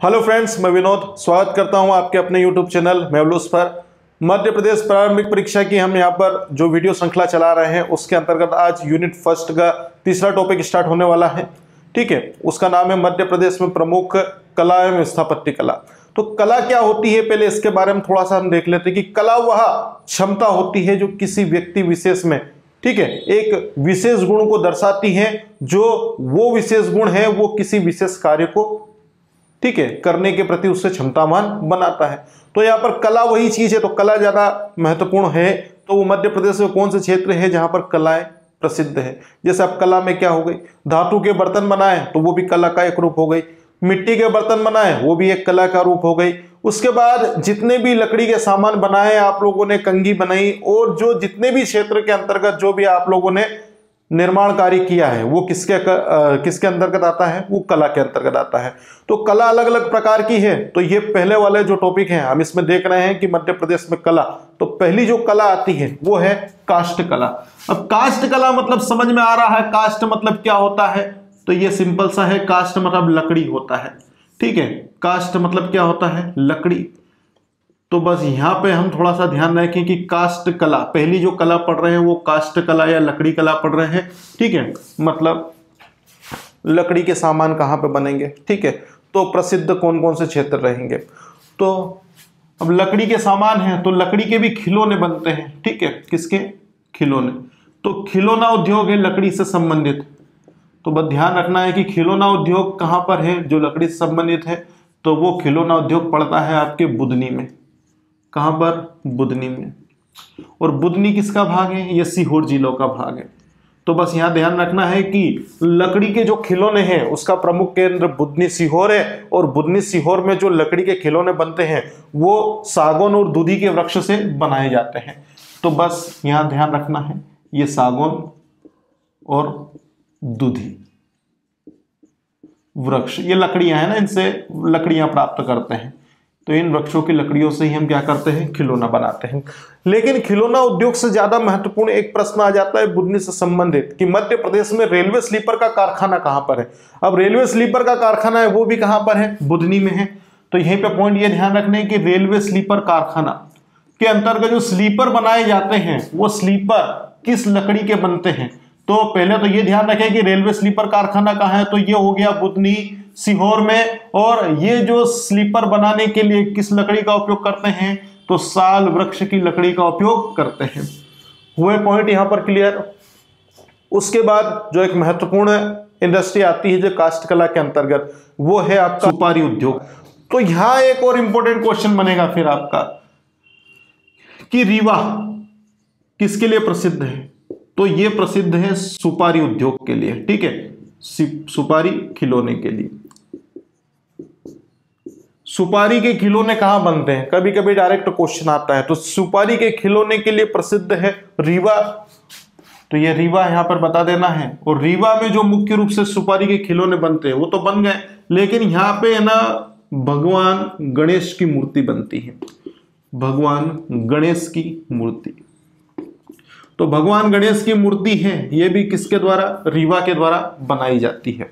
Hello friends, मैं विनोद स्वागत करता हूं आपके अपने यूट्यूब चैनल मेवलूस पर। मध्य प्रदेश प्रारंभिक परीक्षा की हम यहां पर जो वीडियो श्रृंखला चला रहे हैं उसके अंतर्गत आज यूनिट फर्स्ट का तीसरा टॉपिक स्टार्ट होने वाला है। ठीक है, उसका नाम है मध्य प्रदेश में प्रमुख कला एवं स्थापत्य कला। तो कला क्या होती है, पहले इसके बारे में थोड़ा सा हम देख लेते हैं कि कला वह क्षमता होती है जो किसी व्यक्ति विशेष में, ठीक है, एक विशेष गुण को दर्शाती है, जो वो विशेष गुण है वो किसी विशेष कार्य को, ठीक है, करने के प्रति उससे क्षमतावान बनाता है। तो यहाँ पर कला वही चीज है, तो कला ज्यादा महत्वपूर्ण है। तो वो मध्य प्रदेश में कौन से क्षेत्र है जहां पर कलाएं प्रसिद्ध है। जैसे अब कला में क्या हो गई, धातु के बर्तन बनाए तो वो भी कला का एक रूप हो गई, मिट्टी के बर्तन बनाए वो भी एक कला का रूप हो गई। उसके बाद जितने भी लकड़ी के सामान बनाए आप लोगों ने, कंघी बनाई, और जो जितने भी क्षेत्र के अंतर्गत जो भी आप लोगों ने निर्माण कार्य किया है वो किसके अंतर्गत आता है, वो कला के अंतर्गत आता है। तो कला अलग अलग प्रकार की है। तो ये पहले वाले जो टॉपिक हैं हम इसमें देख रहे हैं कि मध्य प्रदेश में कला, तो पहली जो कला आती है वो है काष्ठ कला। अब काष्ठ कला मतलब समझ में आ रहा है, काष्ठ मतलब क्या होता है, तो ये सिंपल सा है, काष्ठ मतलब लकड़ी होता है। ठीक है, काष्ठ मतलब क्या होता है, लकड़ी। तो बस यहाँ पे हम थोड़ा सा ध्यान रखें कि काष्ठ कला, पहली जो कला पढ़ रहे हैं वो काष्ठ कला या लकड़ी कला पढ़ रहे हैं। ठीक है, मतलब लकड़ी के सामान कहाँ पे बनेंगे। ठीक है, तो प्रसिद्ध कौन कौन से क्षेत्र रहेंगे। तो अब लकड़ी के सामान हैं तो लकड़ी के भी खिलौने बनते हैं। ठीक है, किसके, खिलौने। तो खिलौना उद्योग है लकड़ी से संबंधित। तो बस ध्यान रखना है कि खिलौना उद्योग कहाँ पर है, जो लकड़ी से संबंधित है, तो वो खिलौना उद्योग पड़ता है आपके बुदनी में। कहां पर, बुदनी में। और बुदनी किसका भाग है, ये सीहोर जिलों का भाग है। तो बस यहां ध्यान रखना है कि लकड़ी के जो खिलौने हैं उसका प्रमुख केंद्र बुदनी सीहोर है, और बुदनी सीहोर में जो लकड़ी के खिलौने बनते हैं वो सागौन और दूधी के वृक्ष से बनाए जाते हैं। तो बस यहां ध्यान रखना है, ये सागौन और दूधी वृक्ष, ये लकड़ियां हैं ना, इनसे लकड़ियां प्राप्त करते हैं। तो इन वृक्षों की लकड़ियों से ही हम क्या करते हैं, खिलौना बनाते हैं। लेकिन खिलौना उद्योग से ज्यादा महत्वपूर्ण एक प्रश्न आ जाता है बुदनी से संबंधित कि मध्य प्रदेश में रेलवे स्लीपर का कारखाना कहां पर है। अब रेलवे स्लीपर का कारखाना है वो भी कहां पर है, बुदनी में है। तो यहीं पे पॉइंट ये ध्यान रखने कि रेलवे स्लीपर कारखाना के अंतर्गत जो स्लीपर बनाए जाते हैं वो स्लीपर किस लकड़ी के बनते हैं। तो पहले तो ये ध्यान रखें कि रेलवे स्लीपर कारखाना कहां है, तो ये हो गया बुदनी सीहोर में। और ये जो स्लीपर बनाने के लिए किस लकड़ी का उपयोग करते हैं, तो साल वृक्ष की लकड़ी का उपयोग करते हैं। हुए पॉइंट यहां पर क्लियर। उसके बाद जो एक महत्वपूर्ण इंडस्ट्री आती है जो काष्ठ कला के अंतर्गत, वो है आपका सुपारी उद्योग। तो यहां एक और इंपॉर्टेंट क्वेश्चन बनेगा फिर आपका कि रीवा किसके लिए प्रसिद्ध है, तो ये प्रसिद्ध है सुपारी उद्योग के लिए। ठीक है, सुपारी खिलौने के लिए। सुपारी के खिलौने कहां बनते हैं, कभी कभी डायरेक्ट क्वेश्चन आता है। तो सुपारी के खिलौने के लिए प्रसिद्ध है रीवा। तो ये रीवा यहां पर बता देना है। और रीवा में जो मुख्य रूप से सुपारी के खिलौने बनते हैं वो तो बन गए, लेकिन यहां पे है ना भगवान गणेश की मूर्ति बनती है, भगवान गणेश की मूर्ति। तो भगवान गणेश की मूर्ति है, ये भी किसके द्वारा, रीवा के द्वारा बनाई जाती है।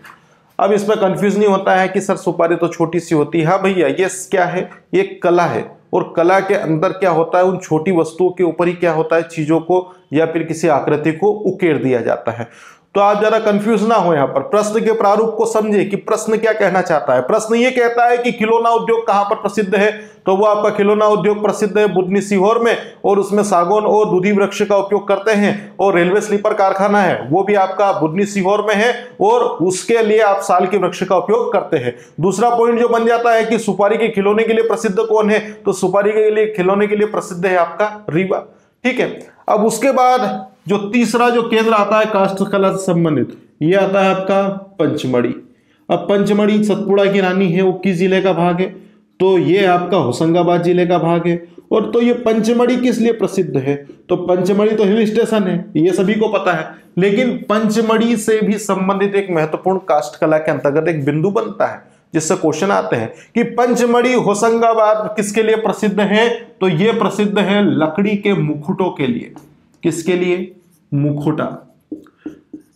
अब इसमें कंफ्यूज नहीं होता है कि सर सुपारी तो छोटी सी होती है। हाँ भैया, ये क्या है, ये कला है, और कला के अंदर क्या होता है, उन छोटी वस्तुओं के ऊपर ही क्या होता है, चीजों को या फिर किसी आकृति को उकेर दिया जाता है। तो आप जरा कंफ्यूज ना हो, यहाँ पर प्रश्न के प्रारूप को समझे कि प्रश्न क्या कहना चाहता है। प्रश्न ये कहता है कि खिलौना उद्योग कहां पर प्रसिद्ध है, तो वो आपका खिलौना उद्योग प्रसिद्ध है बुदनी सीहोर में, और उसमें सागौन और दूधी वृक्ष का उपयोग करते हैं। और रेलवे स्लीपर कारखाना है वो भी आपका बुदनी सीहोर में है, और उसके लिए आप साल के वृक्ष का उपयोग करते हैं। दूसरा पॉइंट जो बन जाता है कि सुपारी के खिलौने के लिए प्रसिद्ध कौन है, तो सुपारी के लिए खिलौने के लिए प्रसिद्ध है आपका रीवा। ठीक है, अब उसके बाद जो तीसरा जो केंद्र आता है काष्ठ कला से संबंधित, ये आता है आपका पंचमढ़ी। अब पंचमढ़ी सतपुड़ा की रानी है, वो किस जिले का भाग है, तो ये आपका होशंगाबाद जिले का भाग है। और तो ये पंचमढ़ी किस लिए प्रसिद्ध है, तो पंचमढ़ी तो हिल स्टेशन है, ये सभी को पता है। लेकिन पंचमढ़ी से भी संबंधित एक महत्वपूर्ण काष्ठ कला के अंतर्गत एक बिंदु बनता है जिससे क्वेश्चन आते हैं कि पंचमढ़ी होशंगाबाद किसके लिए प्रसिद्ध है, तो ये प्रसिद्ध है लकड़ी के मुकुटों के लिए। किसके लिए, मुकुटा।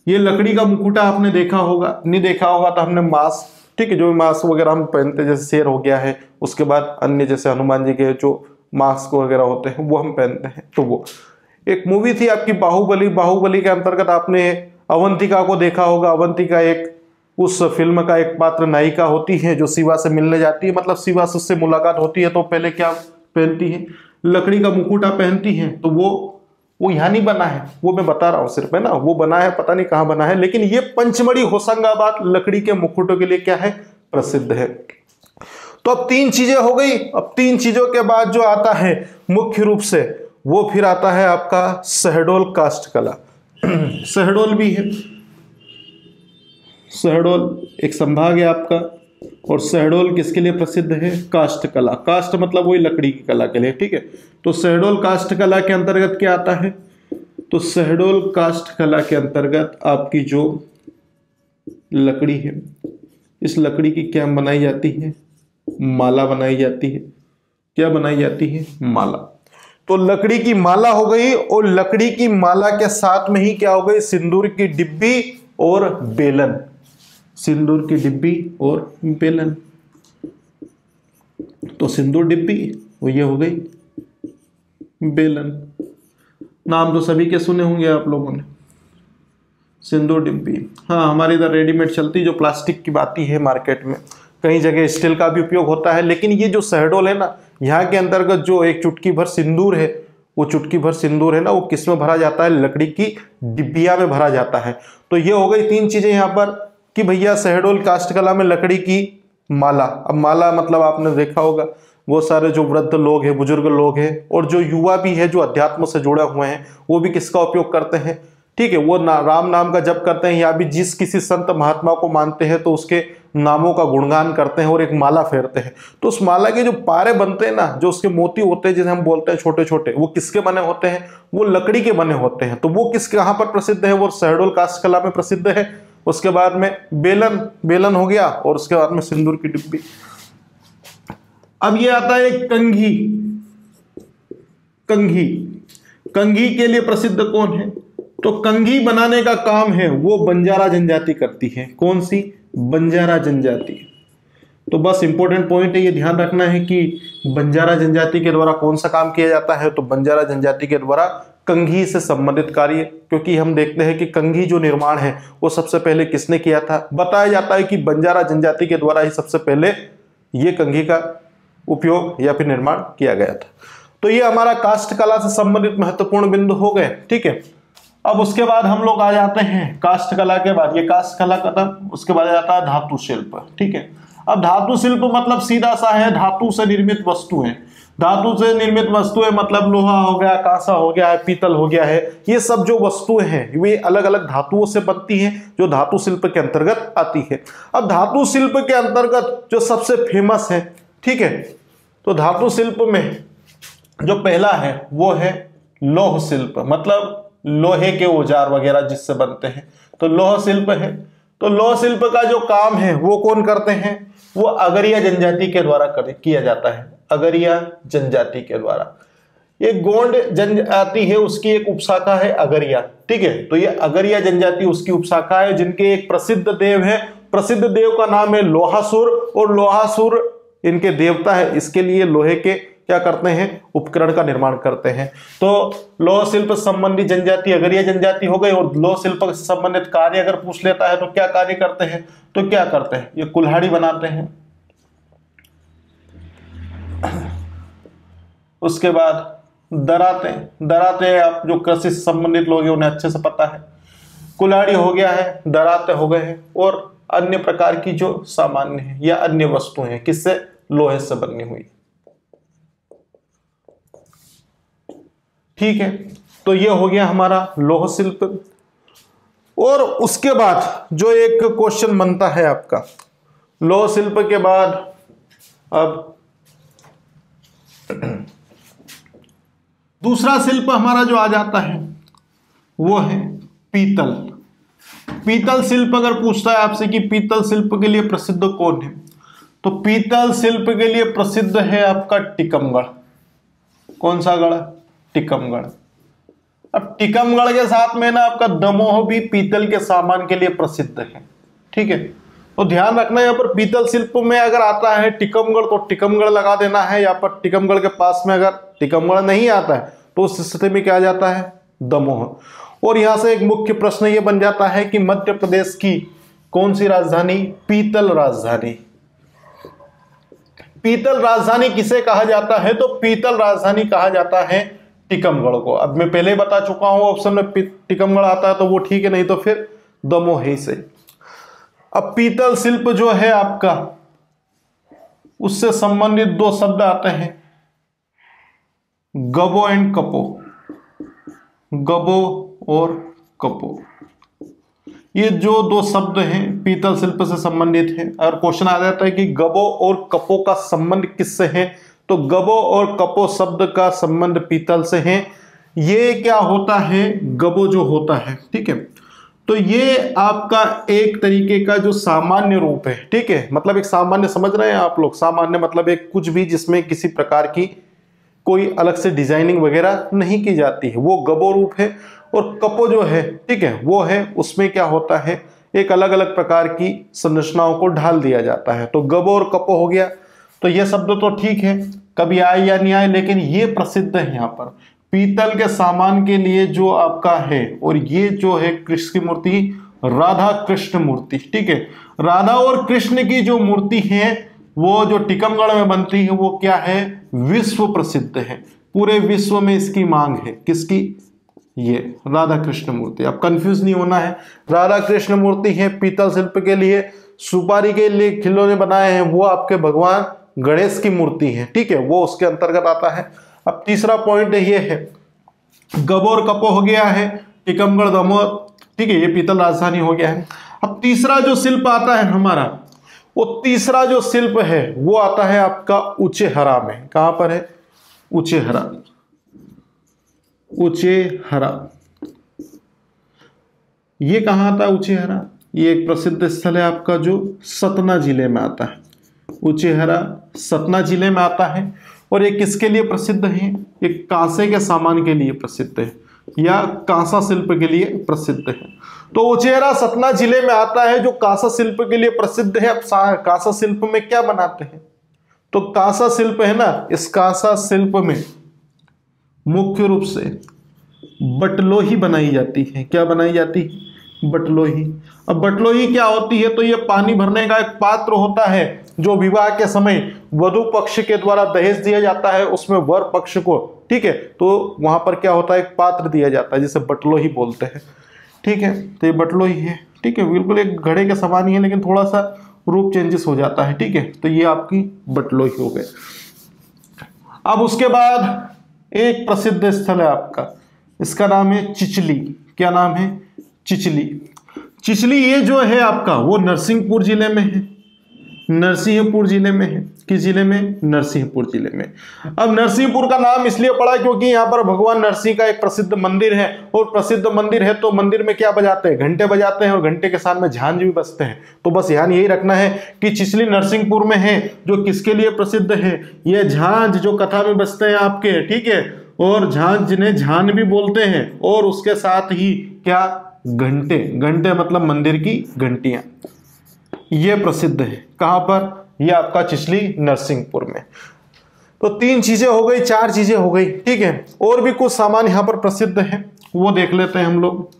ये लकड़ी का मुकुटा आपने देखा होगा, नहीं देखा होगा तो हमने मास्क ठीक है, जो मास्क वगैरह हम पहनते हैं, जैसे शेर हो गया है, उसके बाद अन्य जैसे हनुमान जी के जो मास्क वगैरह होते हैं वो हम पहनते हैं। तो वो एक मूवी थी आपकी बाहुबली, बाहुबली के अंतर्गत आपने अवंतिका को देखा होगा। अवंतिका एक उस फिल्म का एक पात्र नायिका होती है जो शिवा से मिलने जाती है, मतलब शिवा से उससे मुलाकात होती है। तो पहले क्या पहनती है, लकड़ी का मुकुटा पहनती है। तो वो यहाँ नहीं बना है, वो मैं बता रहा हूँ सिर्फ, है ना, वो बना है पता नहीं कहाँ बना है, लेकिन ये पंचमढ़ी होशंगाबाद लकड़ी के मुकुटों के लिए क्या है, प्रसिद्ध है। तो अब 3 चीजें हो गई। अब 3 चीजों के बाद जो आता है मुख्य रूप से, वो फिर आता है आपका शहडोल काष्ठ कला। शहडोल भी है, शहडोल एक संभाग है आपका, और शहडोल किसके लिए प्रसिद्ध है, काष्ठ कला। काष्ठ मतलब वही लकड़ी की कला के लिए, ठीक है। तो शहडोल काष्ठ कला के अंतर्गत क्या आता है, तो शहडोल काष्ठ कला के अंतर्गत आपकी जो लकड़ी है, इस लकड़ी की क्या बनाई जाती है, माला बनाई जाती है। क्या बनाई जाती है, माला। तो लकड़ी की माला हो गई, और लकड़ी की माला के साथ में ही क्या हो गई, सिंदूर की डिब्बी और बेलन। सिंदूर की डिब्बी और बेलन। तो सिंदूर डिब्बी, वो ये हो गई बेलन। नाम तो सभी के सुने होंगे आप लोगों ने, सिंदूर डिब्बी। हाँ, हमारे इधर रेडीमेड चलती जो प्लास्टिक की आती है मार्केट में, कई जगह स्टील का भी उपयोग होता है। लेकिन ये जो शहडोल है ना, यहाँ के अंतर्गत जो एक चुटकी भर सिंदूर है, वो चुटकी भर सिंदूर है ना, वो किस में भरा जाता है, लकड़ी की डिब्बिया में भरा जाता है। तो ये हो गई 3 चीजें यहाँ पर कि भैया शहडोल काष्ठ कला में लकड़ी की माला। अब माला मतलब आपने देखा होगा, वो सारे जो वृद्ध लोग हैं, बुजुर्ग लोग हैं, और जो युवा भी है जो अध्यात्म से जुड़े हुए हैं, वो भी किसका उपयोग करते हैं, ठीक है, वो राम नाम का जप करते हैं, या भी जिस किसी संत महात्मा को मानते हैं तो उसके नामों का गुणगान करते हैं और एक माला फेरते हैं। तो उस माला के जो पारे बनते हैं ना, जो उसके मोती होते हैं जिसे हम बोलते हैं छोटे छोटे, वो किसके बने होते हैं, वो लकड़ी के बने होते हैं। तो वो कहाँ पर प्रसिद्ध है, वो शहडोल काष्ठ कला में प्रसिद्ध है। उसके बाद में बेलन, बेलन हो गया, और उसके बाद में सिंदूर की डिब्बी। अब ये आता है कंघी। कंघी, कंघी के लिए प्रसिद्ध कौन है, तो कंघी बनाने का काम है वो बंजारा जनजाति करती है। कौन सी, बंजारा जनजाति। तो बस इंपॉर्टेंट पॉइंट है, ये ध्यान रखना है कि बंजारा जनजाति के द्वारा कौन सा काम किया जाता है, तो बंजारा जनजाति के द्वारा कंघी से संबंधित कार्य। क्योंकि हम देखते हैं कि कंघी जो निर्माण है वो सबसे पहले किसने किया था, बताया जाता है कि बंजारा जनजाति के द्वारा ही सबसे पहले ये कंघी का उपयोग या फिर निर्माण किया गया था। तो ये हमारा काष्ठ कला से संबंधित महत्वपूर्ण बिंदु हो गए, ठीक है। अब उसके बाद हम लोग आ जाते हैं काष्ठ कला के बाद, ये काष्ठ कला खत्म, उसके बाद आ जाता है धातु शिल्प, ठीक है। अब धातु शिल्प मतलब सीधा सा है, धातु से निर्मित वस्तुएं। धातु से निर्मित वस्तुएं मतलब लोहा हो गया, कांसा हो गया है, पीतल हो गया है, ये सब जो वस्तुएं हैं वे अलग अलग धातुओं से बनती हैं, जो धातु शिल्प के अंतर्गत आती है। अब धातु शिल्प के अंतर्गत जो सबसे फेमस है, ठीक है, तो धातु शिल्प में जो पहला है वो है लौह शिल्प, मतलब लोहे के औजार वगैरह जिससे बनते हैं, तो लौह शिल्प है। तो लौह शिल्प का जो काम है वो कौन करते हैं, वो अगरिया जनजाति के द्वारा किया जाता है। अगरिया जनजाति के द्वारा, ये गोंड जनजाति है, उसकी एक उपशाखा है अगरिया, ठीक है। तो ये अगरिया जनजाति उसकी उपशाखा है, जिनके एक प्रसिद्ध देव है, प्रसिद्ध देव का नाम है लोहासुर, और लोहासुर इनके देवता है। इसके लिए लोहे के क्या करते हैं, उपकरण का निर्माण करते हैं। तो लौह शिल्प संबंधी जनजाति अगरिया जनजाति हो गई। और लौह शिल्प से संबंधित कार्य अगर पूछ लेता है तो क्या कार्य करते हैं, तो क्या करते हैं, ये कुल्हाड़ी बनाते हैं। उसके बाद दराते, दराते आप जो कृषि से संबंधित लोग हैं उन्हें अच्छे से पता है। कुल्हाड़ी हो गया है, दराते हो गए हैं, और अन्य प्रकार की जो सामान्य है या अन्य वस्तुएं हैं किससे, लोहे से बनी हुई, ठीक है। तो ये हो गया हमारा लौह शिल्प। और उसके बाद जो एक क्वेश्चन बनता है आपका, लौह शिल्प के बाद अब दूसरा शिल्प हमारा जो आ जाता है वो है पीतल। पीतल शिल्प अगर पूछता है आपसे कि पीतल शिल्प के लिए प्रसिद्ध कौन है, तो पीतल शिल्प के लिए प्रसिद्ध है आपका टीकमगढ़। कौन सा गढ़, टीकमगढ़। अब टीकमगढ़ के साथ में ना आपका दमोह भी पीतल के सामान के लिए प्रसिद्ध है, ठीक है। तो ध्यान रखना यहाँ पर पीतल शिल्प में अगर आता है टीकमगढ़ तो टीकमगढ़ लगा देना है। यहाँ पर टीकमगढ़ के पास में अगर टीकमगढ़ नहीं आता है तो उस स्थिति में क्या आ जाता है, दमोह। और यहां से एक मुख्य प्रश्न ये बन जाता है कि मध्य प्रदेश की कौन सी राजधानी, पीतल राजधानी। पीतल राजधानी किसे कहा जाता है, तो पीतल राजधानी कहा जाता है टीकमगढ़ को। अब मैं पहले बता चुका हूं ऑप्शन में टीकमगढ़ आता है तो वो ठीक है, नहीं तो फिर दमोह ही से। अब पीतल शिल्प जो है आपका, उससे संबंधित दो शब्द आते हैं, गबो एंड कपो। गबो और कपो, ये जो दो शब्द हैं पीतल शिल्प से संबंधित हैं। और क्वेश्चन आ जाता है कि गबो और कपो का संबंध किससे है, तो गबो और कपो शब्द का संबंध पीतल से है। ये क्या होता है, गबो जो होता है, ठीक है, तो ये आपका एक तरीके का जो सामान्य रूप है, ठीक है, मतलब एक सामान्य, समझ रहे हैं आप लोग, सामान्य मतलब एक कुछ भी जिसमें किसी प्रकार की कोई अलग से डिजाइनिंग वगैरह नहीं की जाती है, वो गबो रूप है। और कपो जो है, ठीक है, वो है उसमें क्या होता है, एक अलग अलग प्रकार की संरचनाओं को ढाल दिया जाता है। तो गबो और कपो हो गया। तो ये शब्द तो ठीक है, कभी आए या नहीं आए, लेकिन ये प्रसिद्ध है यहाँ पर पीतल के सामान के लिए जो आपका है। और ये जो है कृष्ण की मूर्ति, राधा कृष्ण मूर्ति, ठीक है, राधा और कृष्ण की जो मूर्ति है वो जो टीकमगढ़ में बनती है वो क्या है, विश्व प्रसिद्ध है। पूरे विश्व में इसकी मांग है, किसकी, ये राधा कृष्ण मूर्ति। अब कंफ्यूज नहीं होना है, राधा कृष्ण मूर्ति है पीतल शिल्प के लिए। सुपारी के लिए खिलौने बनाए हैं वो आपके भगवान गणेश की मूर्ति है, ठीक है, वो उसके अंतर्गत आता है। अब तीसरा पॉइंट ये है, गबो और कपो हो गया है, टीकमगढ़ दमोह, ठीक है, ये पीतल राजधानी हो गया है। अब तीसरा जो शिल्प आता है हमारा, वो तीसरा जो शिल्प है वो आता है आपका उचेहरा में। कहां पर है, उचेहरा। उचेहरा ये कहां आता है, उचेहरा ये एक प्रसिद्ध स्थल है आपका जो सतना जिले में आता है। उचेहरा सतना जिले में आता है। और ये किसके लिए प्रसिद्ध है, ये कांसे के सामान के लिए प्रसिद्ध है या कांसा शिल्प के लिए प्रसिद्ध है। तो उचेहरा सतना जिले में आता है जो कांसा शिल्प के लिए प्रसिद्ध है। अब कांसा शिल्प में क्या बनाते हैं, तो कांसा शिल्प है ना, इस कांसा शिल्प में मुख्य रूप से बटलोही बनाई जाती है। क्या बनाई जाती है, बटलोही। अब बटलोही क्या होती है, तो ये पानी भरने का एक पात्र होता है जो विवाह के समय वधु पक्ष के द्वारा दहेज दिया जाता है उसमें वर पक्ष को, ठीक है, तो वहां पर क्या होता है, एक पात्र दिया जाता है जिसे बटलोही बोलते हैं, ठीक है। तो ये बटलोही है, ठीक है, बिल्कुल एक घड़े के समान ही है लेकिन थोड़ा सा रूप चेंजेस हो जाता है, ठीक है। तो ये आपकी बटलोही हो गए। अब उसके बाद एक प्रसिद्ध स्थल है आपका, इसका नाम है चिचली। क्या नाम है, चिचली। चिचली ये जो है आपका वो नरसिंहपुर जिले में है, नरसिंहपुर जिले में है। किस जिले में, नरसिंहपुर जिले में। अब नरसिंहपुर का नाम इसलिए पड़ा क्योंकि यहाँ पर भगवान नरसिंह का एक प्रसिद्ध मंदिर है। और प्रसिद्ध मंदिर है तो मंदिर में क्या बजाते हैं, घंटे बजाते हैं, और घंटे के साथ में झांझ भी बजते हैं। तो बस ध्यान यही रखना है कि चिचली नरसिंहपुर में है, जो किसके लिए प्रसिद्ध है, ये झांझ जो कथा में बजते हैं आपके, ठीक है, और झांझ जिन्हें झान भी बोलते हैं। और उसके साथ ही क्या, घंटे, घंटे मतलब मंदिर की घंटियां, ये प्रसिद्ध है। कहां पर, ये आपका चिचली नरसिंहपुर में। तो 3 चीजें हो गई, 4 चीजें हो गई, ठीक है। और भी कुछ सामान यहां पर प्रसिद्ध है वो देख लेते हैं हम लोग।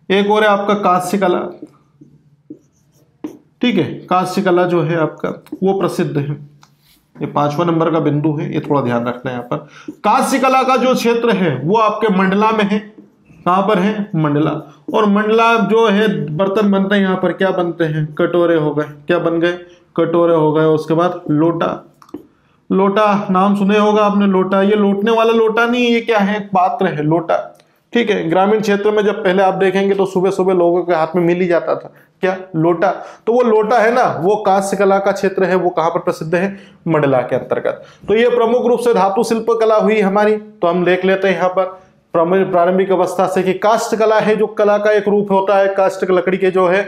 एक और है आपका कांस्य कला, ठीक है, कांस्य कला जो है आपका वो प्रसिद्ध है। ये 5वां नंबर का बिंदु है, ये थोड़ा ध्यान रखना है यहाँ पर। कांस्य कला का जो क्षेत्र है वो आपके मंडला में है। कहां पर है, मंडला। और मंडला जो है बर्तन बनते हैं, यहाँ पर क्या बनते हैं, कटोरे हो गए, क्या बन गए, कटोरे हो गए। उसके बाद लोटा, लोटा नाम सुने होगा आपने, लोटा। ये लौटने वाला लोटा नहीं, ये क्या है, पात्र है, लोटा, ठीक है। ग्रामीण क्षेत्र में जब पहले आप देखेंगे तो सुबह सुबह लोगों के हाथ में मिल ही जाता था, क्या, लोटा। तो वो लोटा है ना, वो कांस्य कला का क्षेत्र है, वो कहां पर प्रसिद्ध है, मंडला के अंतर्गत। तो ये प्रमुख रूप से धातु शिल्प कला हुई हमारी। तो हम देख लेते हैं यहाँ पर प्रारंभिक अवस्था से कि काष्ठ कला है, जो कला का एक रूप होता है। काष्ठ लकड़ी के जो है,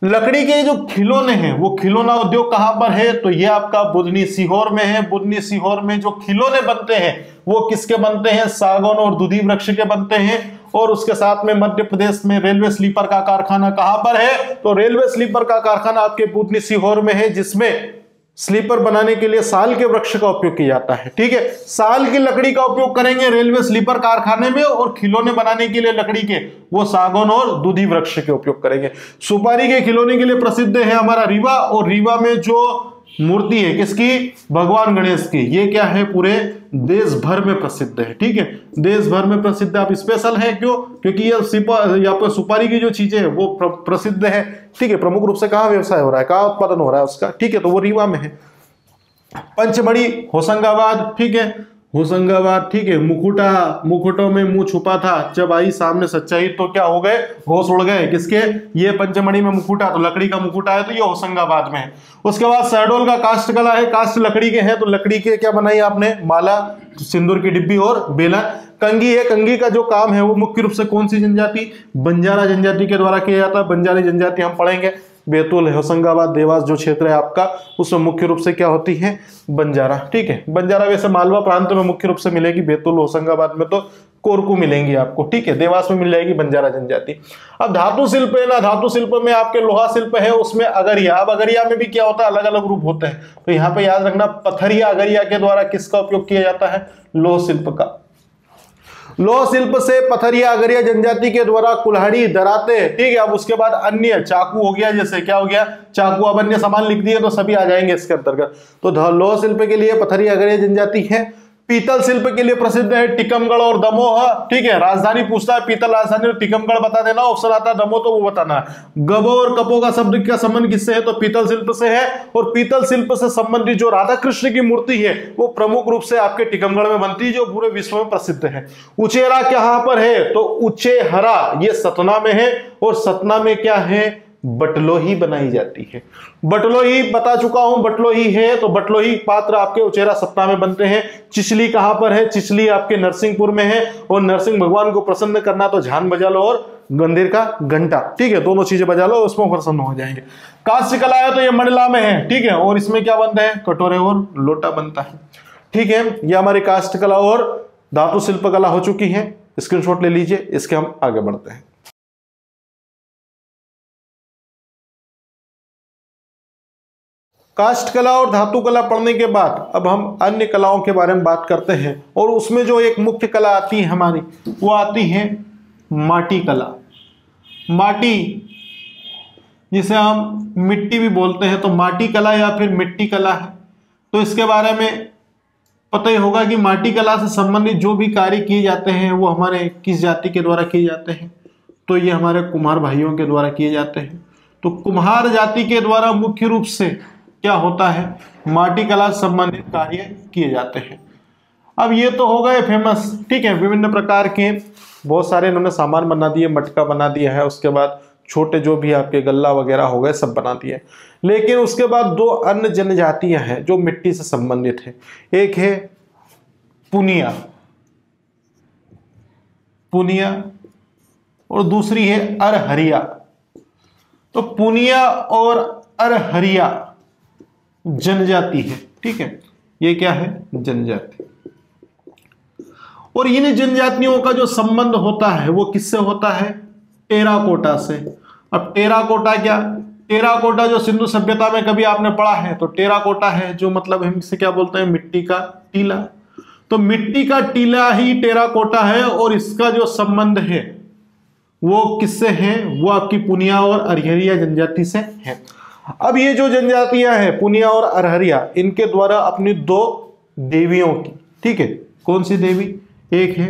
लकड़ी के जो खिलौने हैं, वो खिलौना उद्योग कहां पर है, तो ये आपका बुधनी सीहोर में है। बुधनी सीहोर में जो खिलौने बनते हैं वो किसके बनते हैं, सागौन और दूधी वृक्ष के बनते हैं। और उसके साथ में मध्य प्रदेश में रेलवे स्लीपर का कारखाना कहां पर है, तो रेलवे स्लीपर का कारखाना आपके पूतनी सीहोर में है, जिसमें स्लीपर बनाने के लिए साल के वृक्ष का उपयोग किया जाता है। ठीक है, साल की लकड़ी का उपयोग करेंगे रेलवे स्लीपर कारखाने में, और खिलौने बनाने के लिए लकड़ी के वो सागौन और दूधी वृक्ष के उपयोग करेंगे। सुपारी के खिलौने के लिए प्रसिद्ध है हमारा रीवा, और रीवा में जो मूर्ति है किसकी, भगवान गणेश की, ये क्या है पूरे देश भर में प्रसिद्ध है। ठीक है, देश भर में प्रसिद्ध है। आप स्पेशल है क्यों, क्योंकि यहाँ पर सुपारी की जो चीजें है वो प्रसिद्ध है। ठीक है, प्रमुख रूप से कहाँ व्यवसाय हो रहा है, कहाँ उत्पादन हो रहा है उसका, ठीक है, तो वो रीवा में है। पंचमढ़ी होशंगाबाद, ठीक है, होशंगाबाद, ठीक है, मुकुटा, मुकुटों में मुंह छुपा था, जब आई सामने सच्चाई तो क्या हो गए, होश उड़ गए। किसके, ये पंचमढ़ी में मुकुटा, तो लकड़ी का मुकुटा है, तो ये होशंगाबाद में है। उसके बाद शहडोल का काष्ठ कला है, काष्ठ लकड़ी के हैं, तो लकड़ी के क्या बनाई आपने, माला, सिंदूर की डिब्बी और बेला। कंगी है, कंगी का जो काम है वो मुख्य रूप से कौन सी जनजाति, बंजारा जनजाति के द्वारा किया जाता है। बंजारी जनजाति हम पढ़ेंगे, बैतूल, होशंगाबाद, देवास जो क्षेत्र है आपका, उसमें मुख्य रूप से क्या होती है, बंजारा। ठीक है, बंजारा वैसे मालवा प्रांत में मुख्य रूप से मिलेगी, बैतूल होशंगाबाद में तो कोरकू मिलेंगी आपको। ठीक है, देवास में मिल जाएगी बंजारा जनजाति। अब धातु शिल्प है ना, धातु शिल्प में आपके लोहा शिल्प है, उसमें अगरिया। अब अगरिया में भी क्या होता है, अलग अलग रूप होते हैं, तो यहाँ पे याद रखना पथरिया अगरिया के द्वारा किसका उपयोग किया जाता है, लोह शिल्प का। लोह शिल्प से पथरिया अगरिया जनजाति के द्वारा कुल्हाड़ी, दराते, ठीक है। अब उसके बाद अन्य चाकू हो गया, जैसे क्या हो गया, चाकू। अब अन्य सामान लिख दिए तो सभी आ जाएंगे इसके अंतर्गत। तो लोह शिल्प के लिए पथरिया अगरिया जनजाति है। पीतल शिल्प के लिए प्रसिद्ध है टीकमगढ़ और दमोह। ठीक है, राजधानी पूछता है, पीतल राजधानी, तो टीकमगढ़ बता देना, ऑप्शन आता है दमोह तो वो बताना है। गबो और कपो का शब्द का संबंध किससे है, तो पीतल शिल्प से है। और पीतल शिल्प से संबंधित जो राधा कृष्ण की मूर्ति है वो प्रमुख रूप से आपके टीकमगढ़ में बनती है, जो पूरे विश्व में प्रसिद्ध है। उचेरा कहां पर है, तो उचेहरा ये सतना में है, और सतना में क्या है, बटलोही बनाई जाती है। बटलोही बता चुका हूं, बटलोही है, तो बटलोही पात्र आपके उचेरा सतना में बनते हैं। चिचली कहां पर है, चिचली आपके नरसिंहपुर में है, और नरसिंह भगवान को प्रसन्न करना तो झान बजा लो और गंधीर का घंटा, ठीक है, दोनों चीजें बजा लो, उसमें प्रसन्न हो जाएंगे। कांस्य कला है तो ये मंडला में है, ठीक है, और इसमें क्या बनता है, कटोरे और लोटा बनता है। ठीक है, ये हमारी काष्ठ कला और धातु शिल्प कला हो चुकी है, स्क्रीनशॉट ले लीजिए, इसके हम आगे बढ़ते हैं। काष्ठ कला और धातु कला पढ़ने के बाद अब हम अन्य कलाओं के बारे में बात करते हैं, और उसमें जो एक मुख्य कला आती है हमारी, वो आती है माटी कला। माटी, जिसे हम मिट्टी भी बोलते हैं, तो माटी कला या फिर मिट्टी कला है। तो इसके बारे में पता ही होगा कि माटी कला से संबंधित जो भी कार्य किए जाते हैं वो हमारे किस जाति के द्वारा किए जाते हैं, तो ये हमारे कुम्हार भाइयों के द्वारा किए जाते हैं। तो कुम्हार जाति के द्वारा मुख्य रूप से क्या होता है, माटी कला से संबंधित कार्य किए जाते हैं। अब ये तो हो गए फेमस, ठीक है, विभिन्न प्रकार के बहुत सारे इन्होंने सामान बना दिए, मटका बना दिया है, उसके बाद छोटे जो भी आपके गल्ला वगैरह हो गए सब बना दिए। लेकिन उसके बाद दो अन्य जनजातियां हैं जो मिट्टी से संबंधित है। एक है पुनिया, पुनिया, और दूसरी है अरहरिया। तो पुनिया और अरहरिया जनजाति है, ठीक है, ये क्या है, जनजाति। और इन जनजातियों का जो संबंध होता है वो किससे होता है, टेराकोटा से। अब टेराकोटा क्या, टेराकोटा जो सिंधु सभ्यता में कभी आपने पढ़ा है, तो टेराकोटा है जो मतलब हम इसे क्या बोलते हैं, मिट्टी का टीला। तो मिट्टी का टीला ही टेराकोटा है, और इसका जो संबंध है वो किससे है, वो आपकी पुनिया और अरहरिया जनजाति से है। अब ये जो जनजातियां हैं पुनिया और अरहरिया, इनके द्वारा अपनी दो देवियों की, ठीक है, कौन सी देवी, एक है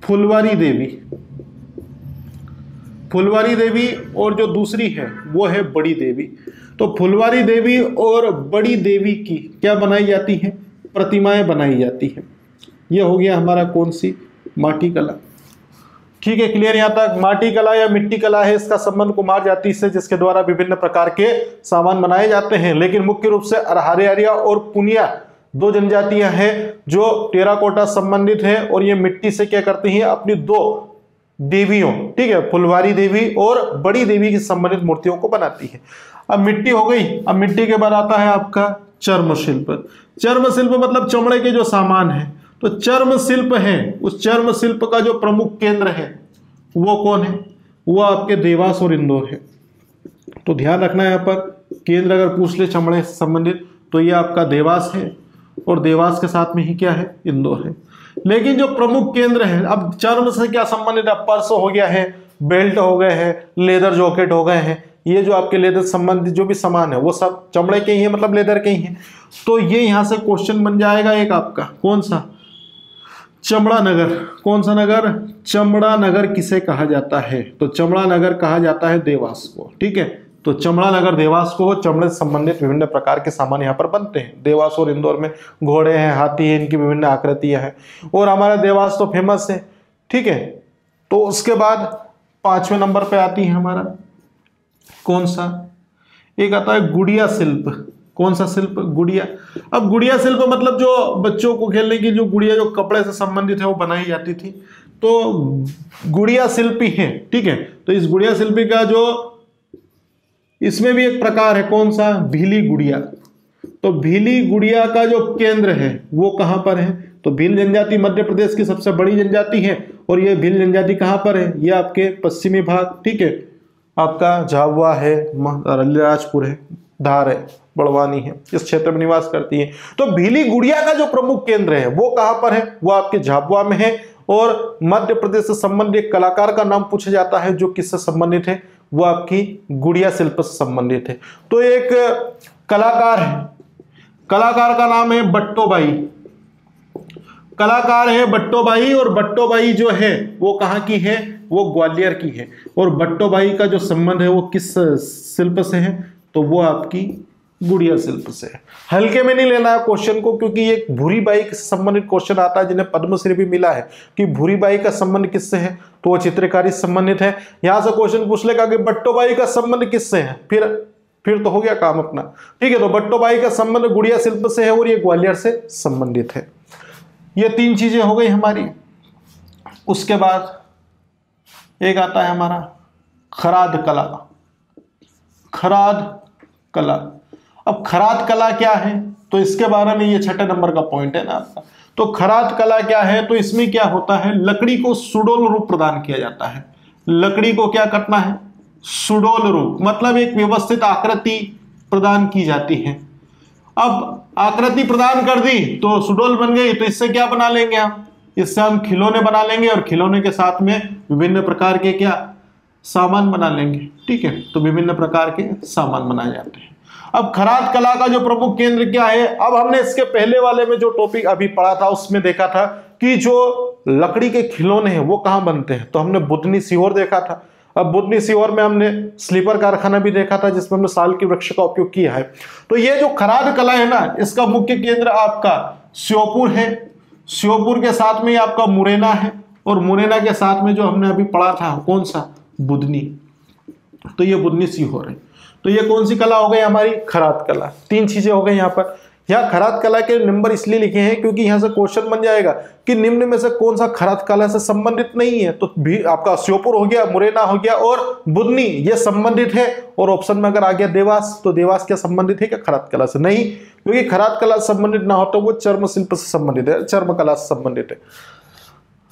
फुलवारी देवी, फुलवारी देवी, और जो दूसरी है वो है बड़ी देवी। तो फुलवारी देवी और बड़ी देवी की क्या बनाई जाती है, प्रतिमाएं बनाई जाती है। यह हो गया हमारा कौन सी, माटी कला। ठीक है, क्लियर यहां तक। माटी कला या मिट्टी कला है, इसका संबंध कुम्हार जाति से, जिसके द्वारा विभिन्न प्रकार के सामान बनाए जाते हैं। लेकिन मुख्य रूप से अरहरिया और पुनिया दो जनजातियां हैं जो टेराकोटा संबंधित है, और ये मिट्टी से क्या करती हैं, अपनी दो देवियों, ठीक है, फुलवारी देवी और बड़ी देवी की संबंधित मूर्तियों को बनाती है। अब मिट्टी हो गई, अब मिट्टी के बाद आता है आपका चर्म शिल्प। चर्म शिल्प मतलब चमड़े के जो सामान है, तो चर्म शिल्प है, उस चर्म शिल्प का जो प्रमुख केंद्र है वो कौन है? वो आपके देवास और इंदौर है। तो ध्यान रखना है यहाँ पर, केंद्र अगर पूछ ले चमड़े से संबंधित तो ये आपका देवास है, और देवास के साथ में ही क्या है? इंदौर है। लेकिन जो प्रमुख केंद्र है, अब चर्म से क्या संबंधित है? पर्स हो गया है, बेल्ट हो गए हैं, लेदर जॉकेट हो गए हैं, ये जो आपके लेदर संबंधित जो भी सामान है वो सब चमड़े के ही है, मतलब लेदर के ही है। तो ये यहां से क्वेश्चन बन जाएगा एक आपका, कौन सा? चमड़ा नगर। कौन सा नगर? चमड़ा नगर किसे कहा जाता है? तो चमड़ा नगर कहा जाता है देवास को। ठीक है, तो चमड़ा नगर देवास को, चमड़े से संबंधित विभिन्न प्रकार के सामान यहाँ पर बनते हैं। देवास और इंदौर में घोड़े हैं, हाथी हैं, इनकी विभिन्न आकृतियां हैं, और हमारा देवास तो फेमस है। ठीक है, तो उसके बाद 5वें नंबर पे आती है हमारा कौन सा? एक आता है गुड़िया शिल्प। कौन सा शिल्प? गुड़िया। अब गुड़िया शिल्प मतलब जो बच्चों को खेलने की जो गुड़िया जो कपड़े से संबंधित है वो बनाई जाती थी, तो गुड़िया शिल्पी है। ठीक है, तो इस गुड़िया शिल्पी का जो इसमें भी एक प्रकार है, कौन सा? भीली गुड़िया। तो भीली गुड़िया का जो केंद्र है वो कहां पर है? तो भील जनजाति मध्य प्रदेश की सबसे बड़ी जनजाति है, और ये भील जनजाति कहां पर है? ये आपके पश्चिमी भाग, ठीक है, आपका झाबुआ है, अलीराजपुर है, धार है, बड़वानी है, इस क्षेत्र में निवास करती है। तो भीली गुड़िया का जो प्रमुख केंद्र है वो कहां पर है? वो आपके झाबुआ में है। और मध्य प्रदेश से संबंधित एक कलाकार का नाम पूछा जाता है जो किससे संबंधित है? वो आपकी गुड़िया शिल्प से संबंधित है। तो एक कलाकार है, कलाकार का नाम है बट्टोबाई। कलाकार है बट्टोबाई, और बट्टोबाई जो है वो कहाँ की है? वो ग्वालियर की है। और बट्टोबाई का जो संबंध है वो किस शिल्प से है? तो वो आपकी गुड़िया शिल्प से है। हल्के में नहीं लेना है क्वेश्चन को, क्योंकि ये भूरीबाई से संबंधित क्वेश्चन आता है जिन्हें पद्मश्री भी मिला है कि भूरीबाई का संबंध किससे है? तो वो चित्रकारी से संबंधित है। यहां से क्वेश्चन पूछ लेगा कि बट्टोबाई का संबंध किससे है, फिर तो हो गया काम अपना। ठीक है, तो बट्टोबाई का संबंध गुड़िया शिल्प से है और ये ग्वालियर से संबंधित है। ये 3 चीजें हो गई हमारी। उसके बाद एक आता है हमारा खराद कला। खराद कला, अब खराद कला क्या है? तो इसके बारे में ये 6ठे नंबर का पॉइंट है ना आपका। तो खराद कला क्या है? तो इसमें क्या होता है? लकड़ी को सुडोल रूप प्रदान किया जाता है। लकड़ी को क्या करना है? सुडोल रूप, मतलब एक व्यवस्थित आकृति प्रदान की जाती है। अब आकृति प्रदान कर दी तो सुडोल बन गई, तो इससे क्या बना लेंगे हम? इससे हम खिलौने बना लेंगे, और खिलौने के साथ में विभिन्न प्रकार के क्या सामान बना लेंगे। ठीक है, तो विभिन्न प्रकार के सामान बनाए जाते हैं। अब खराद कला का जो प्रमुख केंद्र क्या है? अब हमने इसके पहले वाले में जो टॉपिक अभी पढ़ा था उसमें देखा था कि जो लकड़ी के खिलौने हैं वो कहां बनते हैं, तो हमने बुधनी सीहोर देखा था। अब बुधनी सीहोर में हमने स्लीपर कारखाना भी देखा था जिसमें हमने साल के वृक्ष का उपयोग किया है। तो ये जो खराद कला है ना, इसका मुख्य केंद्र आपका श्योपुर है। श्योपुर के साथ में आपका मुरैना है, और मुरैना के साथ में जो हमने अभी पढ़ा था कौन सा? बुधनी। तो ये बुधनी सीहोर है। तो ये कौन सी कला हो गई हमारी? खराद कला। 3 चीजें हो गई यहाँ पर। यहाँ खराद कला के नंबर इसलिए लिखे हैं क्योंकि यहाँ से क्वेश्चन बन जाएगा कि निम्न में से कौन सा खराद कला से संबंधित नहीं है। तो भी आपका श्योपुर हो गया, मुरैना हो गया और बुधनी, ये संबंधित है। और ऑप्शन में अगर आ गया देवास, तो देवास क्या संबंधित है क्या खराद कला से? नहीं, क्योंकि खराद कला से संबंधित ना हो तो वो चर्म शिल्प से संबंधित है, चर्म कला से संबंधित है।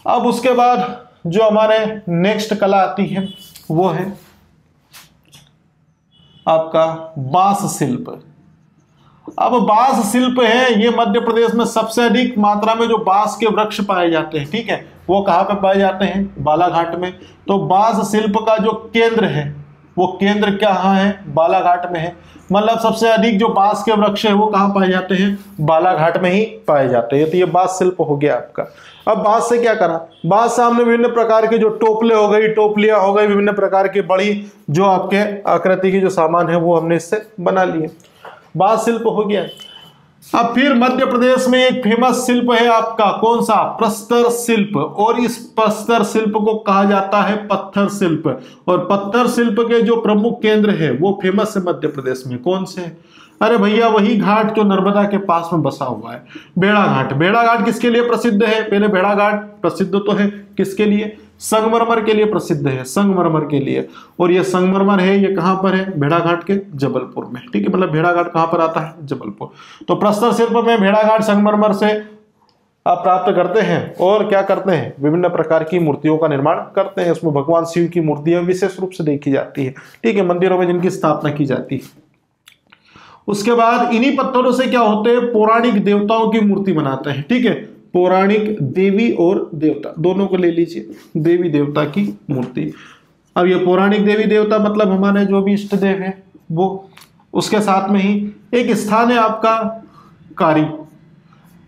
अब उसके बाद जो हमारे नेक्स्ट कला आती है वो है आपका बांस शिल्प। अब बांस शिल्प है, ये मध्य प्रदेश में सबसे अधिक मात्रा में जो बांस के वृक्ष पाए जाते हैं। ठीक है, वो कहां पे पाए जाते हैं? बालाघाट में। तो बांस शिल्प का जो केंद्र है वो केंद्र कहाँ है? बालाघाट में है। मतलब सबसे अधिक जो बांस के वृक्ष है वो कहाँ पाए जाते हैं? बालाघाट में ही पाए जाते हैं। तो ये बांस शिल्प हो गया आपका। अब बांस से क्या करा? बांस से हमने विभिन्न प्रकार के जो टोपले हो गई, टोपलियां हो गई, विभिन्न प्रकार की बड़ी जो आपके आकृति की जो सामान है वो हमने इससे बना लिए। बांस शिल्प हो गया। अब फिर मध्य प्रदेश में एक फेमस शिल्प है आपका, कौन सा? प्रस्तर शिल्प। और इस प्रस्तर शिल्प को कहा जाता है पत्थर शिल्प। और पत्थर शिल्प के जो प्रमुख केंद्र है वो फेमस है मध्य प्रदेश में। कौन से? अरे भैया वही घाट जो नर्मदा के पास में बसा हुआ है, भेड़ा घाट। भेड़ा घाट किसके लिए प्रसिद्ध है? पहले भेड़ा घाट प्रसिद्ध तो है किसके लिए? संगमरमर के लिए प्रसिद्ध है, संगमरमर के लिए। और ये संगमरमर है, ये कहां पर है? भेड़ा घाट के जबलपुर में। ठीक है, मतलब भेड़ा घाट कहां पर आता है? जबलपुर। तो प्रस्तर शिल्प में भेड़ा घाट संगमरमर से आप प्राप्त करते हैं और क्या करते हैं, विभिन्न प्रकार की मूर्तियों का निर्माण करते हैं। उसमें भगवान शिव की मूर्तियां विशेष रूप से देखी जाती है, ठीक है, मंदिरों में जिनकी स्थापना की जाती है। उसके बाद इन्हीं पत्थरों से क्या होते हैं, पौराणिक देवताओं की मूर्ति बनाते हैं, ठीक है, पौराणिक देवी और देवता दोनों को ले लीजिए, देवी देवता की मूर्ति। अब ये पौराणिक देवी देवता मतलब हमारे जो भी इष्ट देव है वो, उसके साथ में ही एक स्थान है आपका कारी।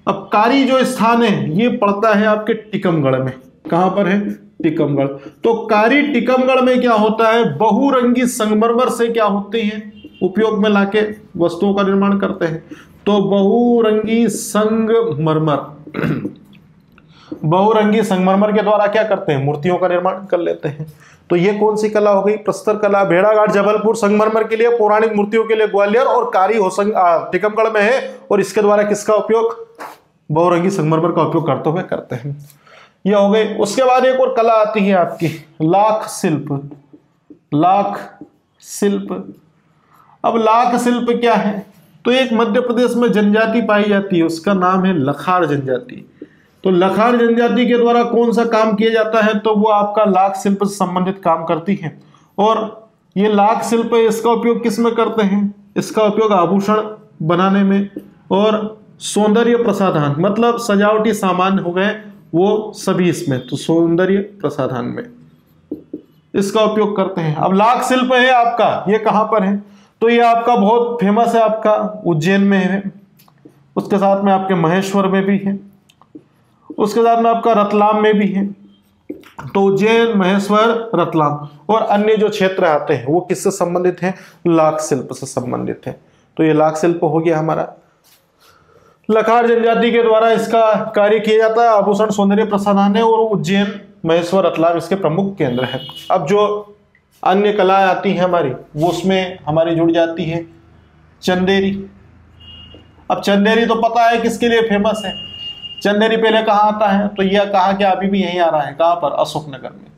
अब कारी जो स्थान है ये पड़ता है आपके टिकमगढ़ में। कहां पर है, टिकमगढ़। तो कारी टिकमगढ़ में क्या होता है, बहुरंगी संगमरमर से क्या होते हैं, उपयोग में लाके वस्तुओं का निर्माण करते हैं। तो बहुरंगी संगमरमर बहुरंगी संगमरमर के द्वारा क्या करते हैं, मूर्तियों का निर्माण कर लेते हैं। तो ये कौन सी कला हो गई, प्रस्तर कला। भेड़ाघाट जबलपुर संगमरमर के लिए, पौराणिक मूर्तियों के लिए ग्वालियर और कारी टिकमगढ़ में है। और इसके द्वारा किसका उपयोग, बहुरंगी संगमरमर का उपयोग करते हैं। यह हो गए। उसके बाद एक और कला आती है आपकी लाख शिल्प। लाख शिल्प, अब लाख शिल्प क्या है, तो एक मध्य प्रदेश में जनजाति पाई जाती है, उसका नाम है लखार जनजाति। तो लखार जनजाति के द्वारा कौन सा काम किया जाता है, तो वो आपका लाख शिल्प से संबंधित काम करती है। और ये लाख शिल्प इसका उपयोग किस में करते हैं, इसका उपयोग आभूषण बनाने में और सौंदर्य प्रसाधन, मतलब सजावटी सामान हो गए वो सभी इसमें, तो सौंदर्य प्रसाधन में इसका उपयोग करते हैं। अब लाख शिल्प है आपका, ये कहां पर है, तो ये आपका बहुत फेमस है, आपका उज्जैन में है, उसके साथ में आपके महेश्वर में भी है, उसके साथ में आपका रतलाम में भी है। तो उज्जैन, महेश्वर, रतलाम और अन्य जो क्षेत्र आते हैं वो किससे संबंधित हैं, लाख शिल्प से संबंधित है। तो ये लाख शिल्प हो गया हमारा। लखार जनजाति के द्वारा इसका कार्य किया जाता है, आभूषण सौंदर्य प्रसाधन है, और उज्जैन, महेश्वर, रतलाम इसके प्रमुख केंद्र है। अब जो अन्य कलाएं आती हैं हमारी, वो उसमें हमारी जुड़ जाती है चंदेरी। अब चंदेरी तो पता है किसके लिए फेमस है, चंदेरी पहले कहाँ आता है, तो यह कहा कि अभी भी यहीं आ रहा है, कहां पर, अशोकनगर में।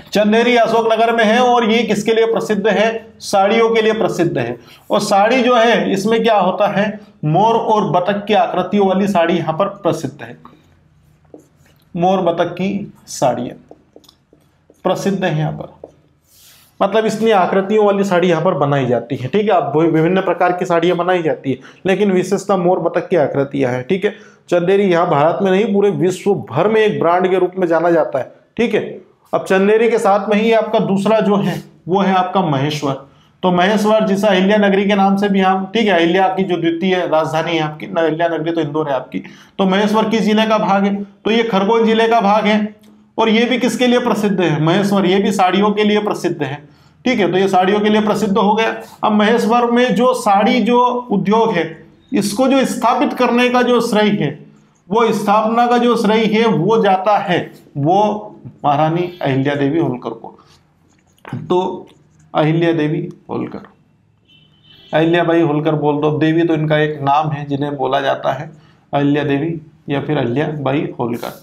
चंदेरी अशोकनगर में है और ये किसके लिए प्रसिद्ध है, साड़ियों के लिए प्रसिद्ध है। और साड़ी जो है इसमें क्या होता है, मोर और बतख की आकृतियों वाली साड़ी यहां पर प्रसिद्ध है। मोर बतख की साड़ियां प्रसिद्ध है यहाँ पर, मतलब इतनी आकृतियों वाली साड़ी यहाँ पर बनाई जाती है, ठीक है। अब विभिन्न प्रकार की साड़ियां बनाई जाती है, लेकिन विशेषता मोर बतख की आकृतियां हैं, ठीक है। चंदेरी यहाँ भारत में नहीं, पूरे विश्व भर में एक ब्रांड के रूप में जाना जाता है, ठीक है। अब चंदेरी के साथ में ही आपका दूसरा जो है वो है आपका महेश्वर। तो महेश्वर जिसे अहिल्या नगरी के नाम से भी हम, ठीक है, अहिल्या की जो द्वितीय राजधानी है आपकी, अहिल्या नगरी तो इंदौर है आपकी। तो महेश्वर किस जिले का भाग है, तो ये खरगोन जिले का भाग है। और ये भी किसके लिए प्रसिद्ध है, महेश्वर, ये भी साड़ियों के लिए प्रसिद्ध है, ठीक है। तो ये साड़ियों के लिए प्रसिद्ध हो गया। अब महेश्वर में जो साड़ी जो उद्योग है, इसको जो स्थापित करने का जो श्रेय है, वो स्थापना का जो श्रेय है वो जाता है वो महारानी अहिल्या देवी होलकर को। तो अहिल्या देवी होलकर, अहिल्याबाई होलकर बोल दो, देवी तो इनका एक नाम है जिन्हें बोला जाता है अहिल्या देवी या फिर अहिल्याबाई होलकर।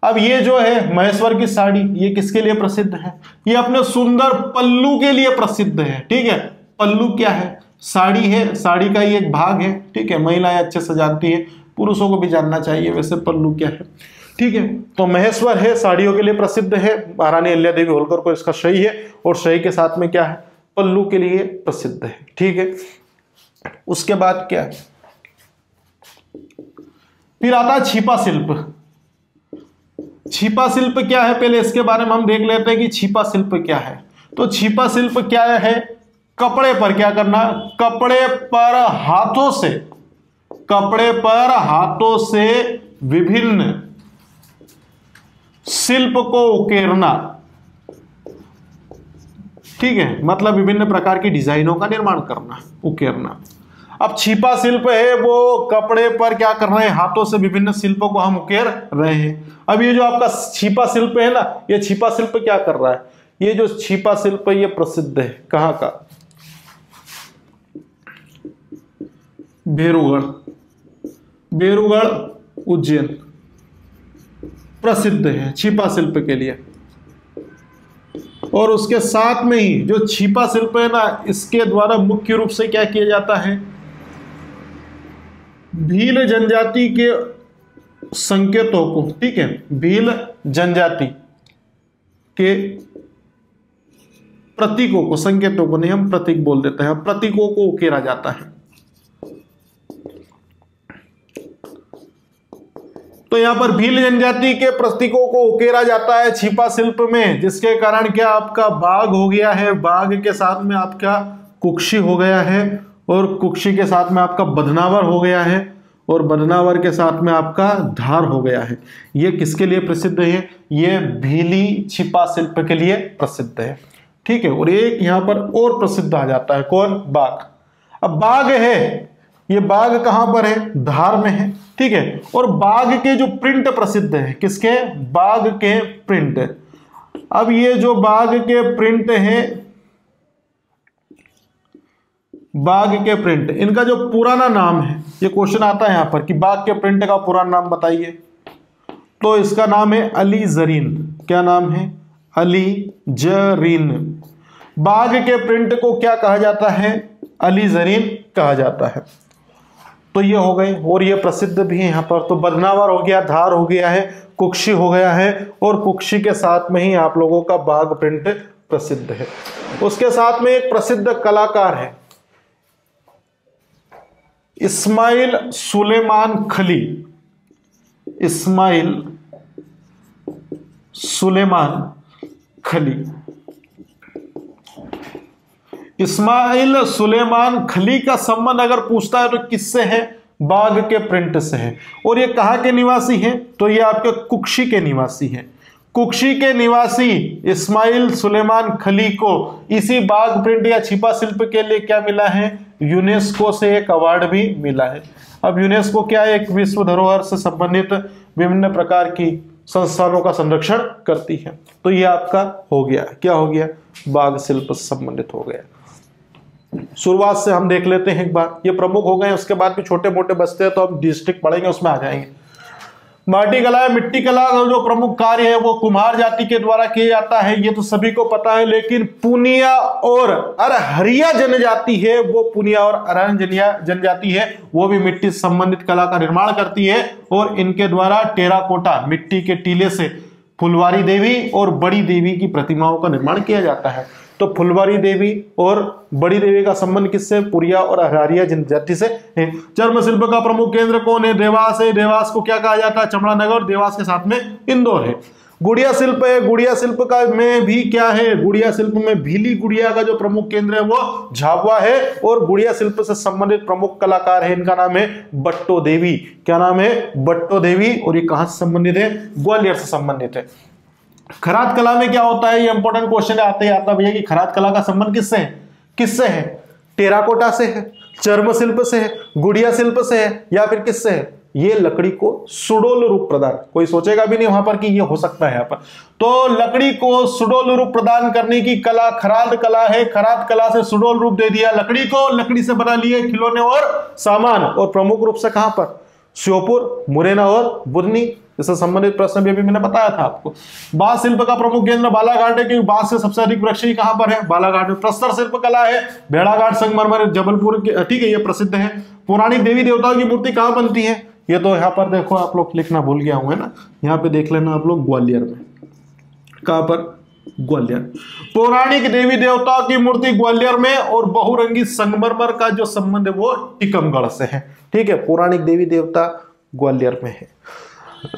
अब ये जो है महेश्वर की साड़ी, ये किसके लिए प्रसिद्ध है, ये अपने सुंदर पल्लू के लिए प्रसिद्ध है, ठीक है। पल्लू क्या है, साड़ी है, साड़ी का ही एक भाग है, ठीक है। महिलाएं अच्छे से जानती है, पुरुषों को भी जानना चाहिए वैसे पल्लू क्या है, ठीक है। तो महेश्वर है, साड़ियों के लिए प्रसिद्ध है, महारानी अहिल्या देवी होलकर को इसका श्रेय है। और श्रेय के साथ में क्या है, पल्लू के लिए प्रसिद्ध है, ठीक है। उसके बाद क्या है, फिर आता है छिपा शिल्प। छिपा शिल्प क्या है, पहले इसके बारे में हम देख लेते हैं कि छिपा शिल्प क्या है। तो छिपा शिल्प क्या है, कपड़े पर क्या करना, कपड़े पर हाथों से, कपड़े पर हाथों से विभिन्न शिल्प को उकेरना, ठीक है, मतलब विभिन्न प्रकार की डिजाइनों का निर्माण करना, उकेरना। अब छिपा शिल्प है वो कपड़े पर क्या कर रहे हैं, हाथों से विभिन्न शिल्पों को हम उकेर रहे हैं। अब ये जो आपका छिपा शिल्प है ना, ये छिपा शिल्प क्या कर रहा है, ये जो छिपा शिल्प ये प्रसिद्ध है, कहां का, भेरूगढ़, भेरूगढ़ उज्जैन प्रसिद्ध है छिपा शिल्प के लिए। और उसके साथ में ही जो छिपा शिल्प है ना, इसके द्वारा मुख्य रूप से क्या किया जाता है, भील जनजाति के संकेतों को, ठीक है, भील जनजाति के प्रतीकों को, संकेतों को नहीं हम प्रतीक बोल देते हैं, प्रतीकों को उकेरा जाता है। तो यहां पर भील जनजाति के प्रतीकों को उकेरा जाता है छिपा शिल्प में, जिसके कारण क्या आपका बाघ हो गया है, बाघ के साथ में आपका कुक्षी हो गया है, और कुक्षी के साथ में आपका बदनावर हो गया है, और बदनावर के साथ में आपका धार हो गया है। ये किसके लिए प्रसिद्ध है? ये भीली छिपा शिल्प के लिए प्रसिद्ध है, ठीक है। और एक यहां पर और प्रसिद्ध आ जाता है, कौन? बाघ। अब बाघ है, ये बाघ कहां पर है? धार में है, ठीक है। और बाघ के जो प्रिंट प्रसिद्ध है, किसके? बाघ के प्रिंट। अब ये जो बाघ के प्रिंट है, बाघ के प्रिंट, इनका जो पुराना नाम है, ये क्वेश्चन आता है यहां पर कि बाघ के प्रिंट का पुराना नाम बताइए। तो इसका नाम है अली जरीन। क्या नाम है? अली जरीन। बाघ के प्रिंट को क्या कहा जाता है? अली जरीन कहा जाता है। तो ये हो गए, और ये प्रसिद्ध भी है यहाँ पर। तो बदनावर हो गया, धार हो गया है, कुक्षी हो गया है, और कुक्षी के साथ में ही आप लोगों का बाघ प्रिंट प्रसिद्ध है। उसके साथ में एक प्रसिद्ध कलाकार है, इस्माइल सुलेमान खली। इस्माइल सुलेमान खली। इस्माइल सुलेमान खली का संबंध अगर पूछता है तो किससे है? बाघ के प्रिंट से है। और ये कहाँ के निवासी हैं? तो ये आपके कुक्षी के निवासी हैं। कुक्षी के निवासी इस्माइल सुलेमान खली को इसी बाघ प्रिंट या छिपा शिल्प के लिए क्या मिला है? यूनेस्को से एक अवार्ड भी मिला है। अब यूनेस्को क्या है? एक विश्व धरोहर से संबंधित विभिन्न प्रकार की संस्थानों का संरक्षण करती है। तो ये आपका हो गया, क्या हो गया? बाघ शिल्प से संबंधित हो गया। शुरुआत से हम देख लेते हैं एक बार, ये प्रमुख हो गए, उसके बाद भी छोटे मोटे बचते हैं तो हम डिस्ट्रिक्ट पढ़ेंगे, उसमें आ जाएंगे। माटी कला, मिट्टी कला का जो प्रमुख कार्य है वो कुम्हार जाति के द्वारा किया जाता है, ये तो सभी को पता है। लेकिन पुनिया और अरहरिया जनजाति है, वो पुनिया और अरहरिया जनजाति है, वो भी मिट्टी से संबंधित कला का निर्माण करती है। और इनके द्वारा टेराकोटा, मिट्टी के टीले से फुलवारी देवी और बड़ी देवी की प्रतिमाओं का निर्माण किया जाता है। तो फुलवारी देवी और बड़ी देवी का संबंध किससे? पुरिया और अरहरिया जनजाति से है। चर्म शिल्प का प्रमुख केंद्र कौन है? देवास है। देवास को क्या कहा जाता है? चमड़ा नगर। देवास के साथ में इंदौर है। गुड़िया शिल्प है। गुड़िया शिल्प का में भी क्या है? गुड़िया शिल्प में भीली गुड़िया का जो प्रमुख केंद्र है वो झाबुआ है। और गुड़िया शिल्प से संबंधित प्रमुख कलाकार है, इनका नाम है बट्टो देवी। क्या नाम है? बट्टो देवी। और ये कहां से संबंधित है? ग्वालियर से संबंधित है। खरात कला में क्या होता है? ये इंपॉर्टेंट क्वेश्चन आते आता भैया कि खरात कला का संबंध किससे है? किससे है? टेराकोटा से है, चर्म शिल्प से है, गुड़िया शिल्प से है, या फिर किससे है? ये लकड़ी को सुडोल रूप प्रदान, कोई सोचेगा भी नहीं वहां पर कि ये हो सकता है यहाँ पर। तो लकड़ी को सुडोल रूप प्रदान करने की कला खरात कला है। खरात कला से सुडोल रूप दे दिया लकड़ी को, लकड़ी से बना लिए खिलौने और सामान। और प्रमुख रूप से कहां पर? श्योपुर, मुरैना और बुधनी। इससे संबंधित प्रश्न भी अभी मैंने बताया था आपको। बांस शिल्प का प्रमुख केंद्र बालाघाट है, क्योंकि बांस से सबसे अधिक वृक्ष कहां पर है? बालाघाट में। प्रस्तर शिल्प कला है, भेड़ाघाट संगमरमर जबलपुर के, ठीक है, ये प्रसिद्ध है। पौराणिक देवी देवताओं की मूर्ति कहां बनती है? ये तो यहाँ पर देखो, आप लोग लिखना भूल गया हूं, है ना, यहाँ पे देख लेना आप लोग, ग्वालियर में। कहां पर? ग्वालियर। पौराणिक देवी देवताओं की मूर्ति ग्वालियर में, और बहुरंगी संगमरमर का जो संबंध है वो टीकमगढ़ से है, ठीक है। पौराणिक देवी देवता ग्वालियर में है।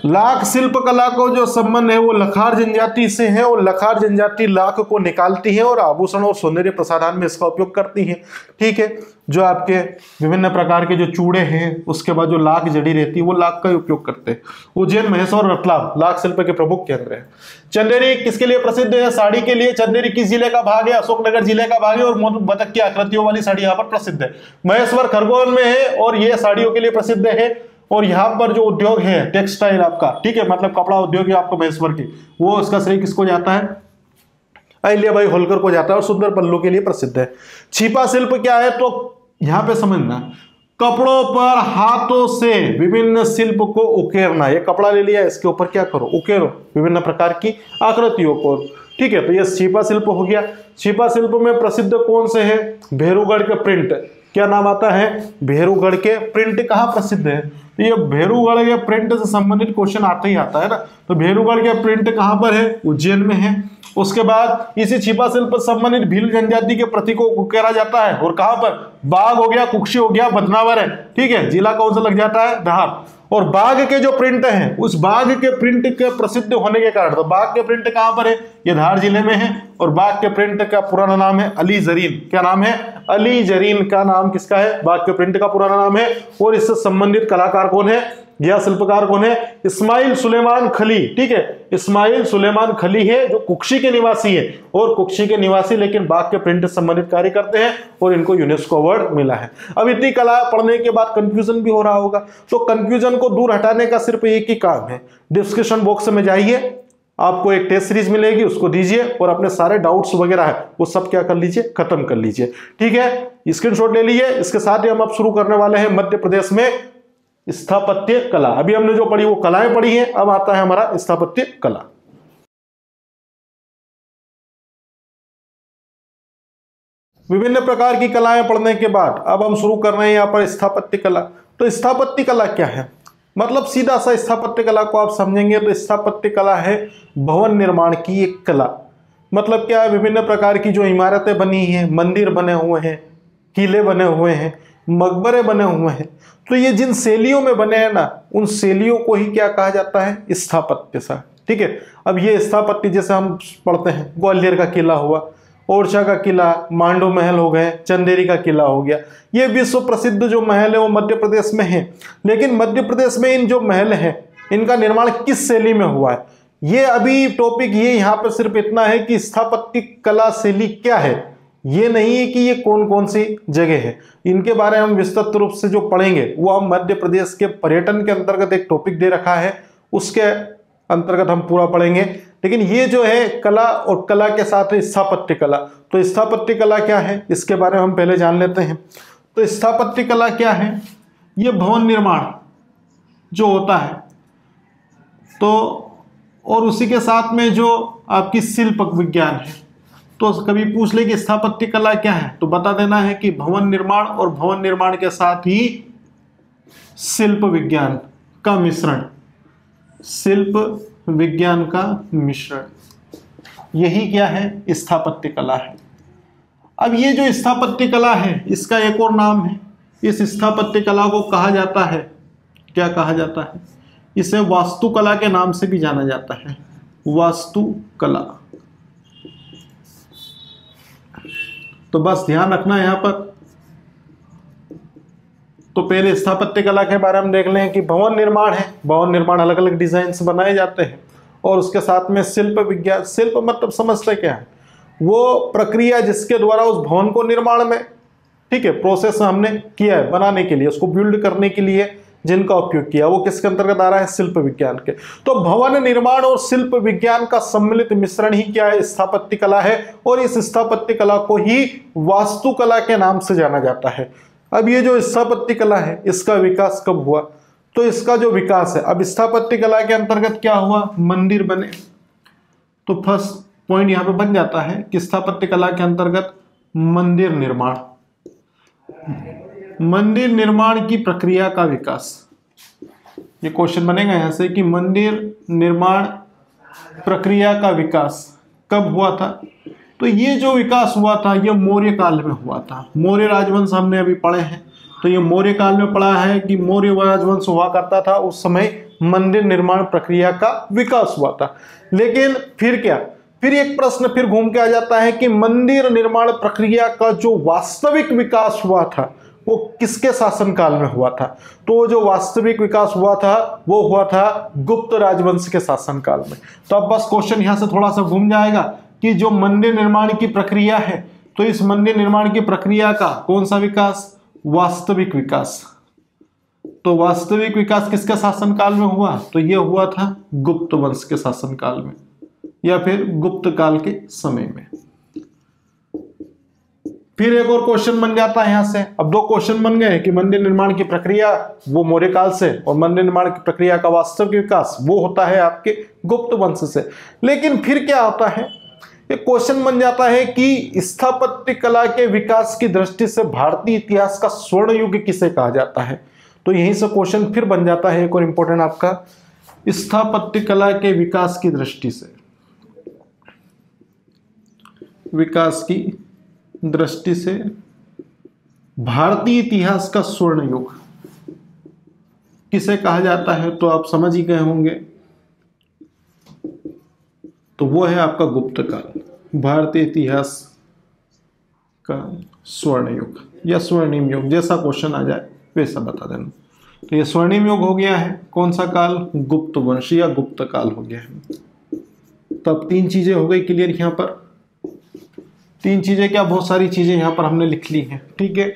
लाख शिल्प कला को जो संबंध है वो लखार जनजाति से है, और लखार जनजाति लाख को निकालती है और आभूषण और सौंदर्य प्रसाधन में इसका उपयोग करती है, ठीक है। जो आपके विभिन्न प्रकार के जो चूड़े हैं, उसके बाद जो लाख जड़ी रहती है वो लाख का उपयोग करते हैं। उज्जैन, महेश्वर और रतलाम लाख शिल्प के प्रमुख केंद्र है। चंदेरी किसके लिए प्रसिद्ध है? साड़ी के लिए। चंदेरी किस जिले का भाग है? अशोकनगर जिले का भाग है, और बतख की आकृतियों वाली साड़ी यहाँ पर प्रसिद्ध है। महेश्वर खरगोन में है, और ये साड़ियों के लिए प्रसिद्ध है। और यहाँ पर जो उद्योग है टेक्सटाइल आपका, ठीक है, मतलब कपड़ा उद्योग है आपको महेश्वर की, वो उसका श्रेय किसको जाता है? अहिल्याबाई होलकर को जाता है, और सुंदर पल्लू के लिए प्रसिद्ध है। छिपा शिल्प क्या है? तो यहाँ पे समझना, कपड़ों पर हाथों से विभिन्न शिल्प को उकेरना। ये कपड़ा ले लिया, इसके ऊपर क्या करो? उकेरो विभिन्न प्रकार की आकृतियों को, ठीक है। तो ये छिपा शिल्प हो गया। छिपा शिल्प में प्रसिद्ध कौन से है? भेरूगढ़ के प्रिंट। क्या नाम आता है? भेरूगढ़ के प्रिंट कहाँ प्रसिद्ध है? तो ये भेरूगढ़ के प्रिंट से संबंधित क्वेश्चन आता ही आता है ना। तो भेरूगढ़ के प्रिंट कहाँ पर है? उज्जैन में है। उसके बाद इसी छिपा शिल्प से संबंधित भील जनजाति के प्रतीकों को उकेरा जाता है, और कहां पर? बाघ हो गया, कुक्षी हो गया, बदनावर है, ठीक है। जिला कौन सा लग जाता है? धार। और बाघ के जो प्रिंट हैं, उस बाघ के प्रिंट के प्रसिद्ध होने के कारण, तो बाघ के प्रिंट कहां पर है? ये धार जिले में है। और बाघ के प्रिंट का पुराना नाम है अली जरीन। क्या नाम है? अली जरीन का नाम किसका है? बाघ के प्रिंट का पुराना नाम है। और इससे संबंधित कलाकार कौन है या शिल्पकार कौन है? इस्माइल सुलेमान खली, ठीक है। इस्माइल सुलेमान खली है, जो कुक्षी के निवासी है, और कुक्षी के निवासी लेकिन बाघ के प्रिंट से संबंधित कार्य करते हैं, और इनको यूनेस्को अवार्ड मिला है। अब इतनी कला पढ़ने के बाद कंफ्यूजन भी हो रहा होगा, तो कंफ्यूजन को दूर हटाने का सिर्फ एक ही काम है। डिस्कशन बॉक्स में जाइए, आपको एक टेस्ट सीरीज मिलेगी, उसको दीजिए और अपने सारे डाउट्स वगैरह है वो सब क्या कर लीजिए? खत्म कर लीजिए, ठीक है। स्क्रीनशॉट ले लीजिए। इसके साथ ही हम अब शुरू करने वाले हैं मध्य प्रदेश में स्थापत्य कला। अभी हमने जो पढ़ी वो कलाएं पढ़ी हैं, अब आता है हमारा स्थापत्य कला। विभिन्न प्रकार की कलाएं पढ़ने के बाद अब हम शुरू कर रहे हैं यहाँ पर स्थापत्य कला। तो स्थापत्य कला क्या है? मतलब सीधा सा स्थापत्य कला को आप समझेंगे तो स्थापत्य कला है भवन निर्माण की एक कला। मतलब क्या है? विभिन्न प्रकार की जो इमारतें बनी हैं, मंदिर बने हुए हैं, किले बने हुए हैं, मकबरे बने हुए हैं, तो ये जिन शैलियों में बने हैं ना, उन शैलियों को ही क्या कहा जाता है? स्थापत्य सा, ठीक है। अब ये स्थापत्य जैसे हम पढ़ते हैं, ग्वालियर का किला हुआ, ओरछा का किला, मांडू महल हो गए, चंदेरी का किला हो गया, ये विश्व प्रसिद्ध जो महल है वो मध्य प्रदेश में है। लेकिन मध्य प्रदेश में इन जो महल हैं, इनका निर्माण किस शैली में हुआ है? ये अभी टॉपिक ये यहाँ पर सिर्फ इतना है कि स्थापत्य कला शैली क्या है, ये नहीं है कि ये कौन कौन सी जगह है। इनके बारे में हम विस्तृत रूप से जो पढ़ेंगे वो हम मध्य प्रदेश के पर्यटन के अंतर्गत एक टॉपिक दे रखा है, उसके अंतर्गत हम पूरा पढ़ेंगे। लेकिन ये जो है कला, और कला के साथ स्थापत्य कला, तो स्थापत्य कला क्या है इसके बारे में हम पहले जान लेते हैं। तो स्थापत्य कला क्या है? ये भवन निर्माण जो होता है, तो और उसी के साथ में जो आपकी शिल्प विज्ञान है। तो कभी पूछ ले कि स्थापत्य कला क्या है, तो बता देना है कि भवन निर्माण, और भवन निर्माण के साथ ही शिल्प विज्ञान का मिश्रण, शिल्प विज्ञान का मिश्रण, यही क्या है? स्थापत्य कला है। अब ये जो स्थापत्य कला है, इसका एक और नाम है, इस स्थापत्य कला को कहा जाता है, क्या कहा जाता है? इसे वास्तुकला के नाम से भी जाना जाता है, वास्तुकला। तो बस ध्यान रखना है यहाँ पर। तो पहले स्थापत्य कला के बारे में देख लें कि भवन निर्माण है, भवन निर्माण अलग अलग डिजाइन से बनाए जाते हैं, और उसके साथ में शिल्प विज्ञान। शिल्प मतलब समझते क्या है? वो प्रक्रिया जिसके द्वारा उस भवन को निर्माण में, ठीक है, प्रोसेस हमने किया है बनाने के लिए, उसको बिल्ड करने के लिए जिनका उपयोग किया, वो किसके अंतर्गत आ रहा है? शिल्प विज्ञान के। तो भवन निर्माण और शिल्प विज्ञान का सम्मिलित मिश्रण ही क्या है? स्थापत्य कला है। और इस स्थापत्य कला को ही वास्तुकला के नाम से जाना जाता है। अब ये जो स्थापत्य कला है, इसका विकास कब हुआ? तो इसका जो विकास है, अब स्थापत्य कला के अंतर्गत क्या हुआ? मंदिर बने। तो फर्स्ट पॉइंट यहां पे बन जाता है कि स्थापत्य कला के अंतर्गत मंदिर निर्माण, मंदिर निर्माण की प्रक्रिया का विकास। ये क्वेश्चन बनेगा यहां से कि मंदिर निर्माण प्रक्रिया का विकास कब हुआ था? तो ये जो विकास हुआ था ये मौर्य काल में हुआ था। मौर्य राजवंश हमने अभी पढ़े हैं, तो ये मौर्य काल में पढ़ा है कि मौर्य राजवंश हुआ करता था, उस समय मंदिर निर्माण प्रक्रिया का विकास हुआ था। लेकिन फिर क्या? फिर एक प्रश्न फिर घूम के आ जाता है कि मंदिर निर्माण प्रक्रिया का जो वास्तविक विकास हुआ था वो किसके शासनकाल में हुआ था? तो जो वास्तविक विकास हुआ था वो हुआ था गुप्त राजवंश के शासनकाल में। तो अब बस क्वेश्चन यहां से थोड़ा सा घूम जाएगा कि जो मंदिर निर्माण की प्रक्रिया है, तो इस मंदिर निर्माण की प्रक्रिया का कौन सा विकास? वास्तविक विकास। तो वास्तविक विकास किसके शासनकाल में हुआ? तो यह हुआ था गुप्त वंश के शासनकाल में, या फिर गुप्त काल के समय में। फिर एक और क्वेश्चन बन जाता है यहां से। अब दो क्वेश्चन बन गए कि मंदिर निर्माण की प्रक्रिया वो मौर्य काल से, और मंदिर निर्माण की प्रक्रिया का वास्तविक विकास वो होता है आपके गुप्त वंश से। लेकिन फिर क्या होता है? एक क्वेश्चन बन जाता है कि स्थापत्य कला के विकास की दृष्टि से भारतीय इतिहास का स्वर्ण युग किसे कहा जाता है? तो यहीं से क्वेश्चन फिर बन जाता है एक और इम्पोर्टेंट आपका, स्थापत्य कला के विकास की दृष्टि से, विकास की दृष्टि से भारतीय इतिहास का स्वर्ण युग किसे कहा जाता है, तो आप समझ ही गए होंगे, तो वो है आपका गुप्त काल। भारतीय इतिहास का स्वर्ण युग या स्वर्णिम युग, जैसा क्वेश्चन आ जाए वैसा बता देना। तो ये स्वर्णिम युग हो गया है, कौन सा काल, गुप्त वंश या गुप्त काल हो गया है। तो अब 3 चीजें हो गई क्लियर यहाँ पर, 3 चीजें क्या, बहुत सारी चीजें यहाँ पर हमने लिख ली हैं, ठीक है।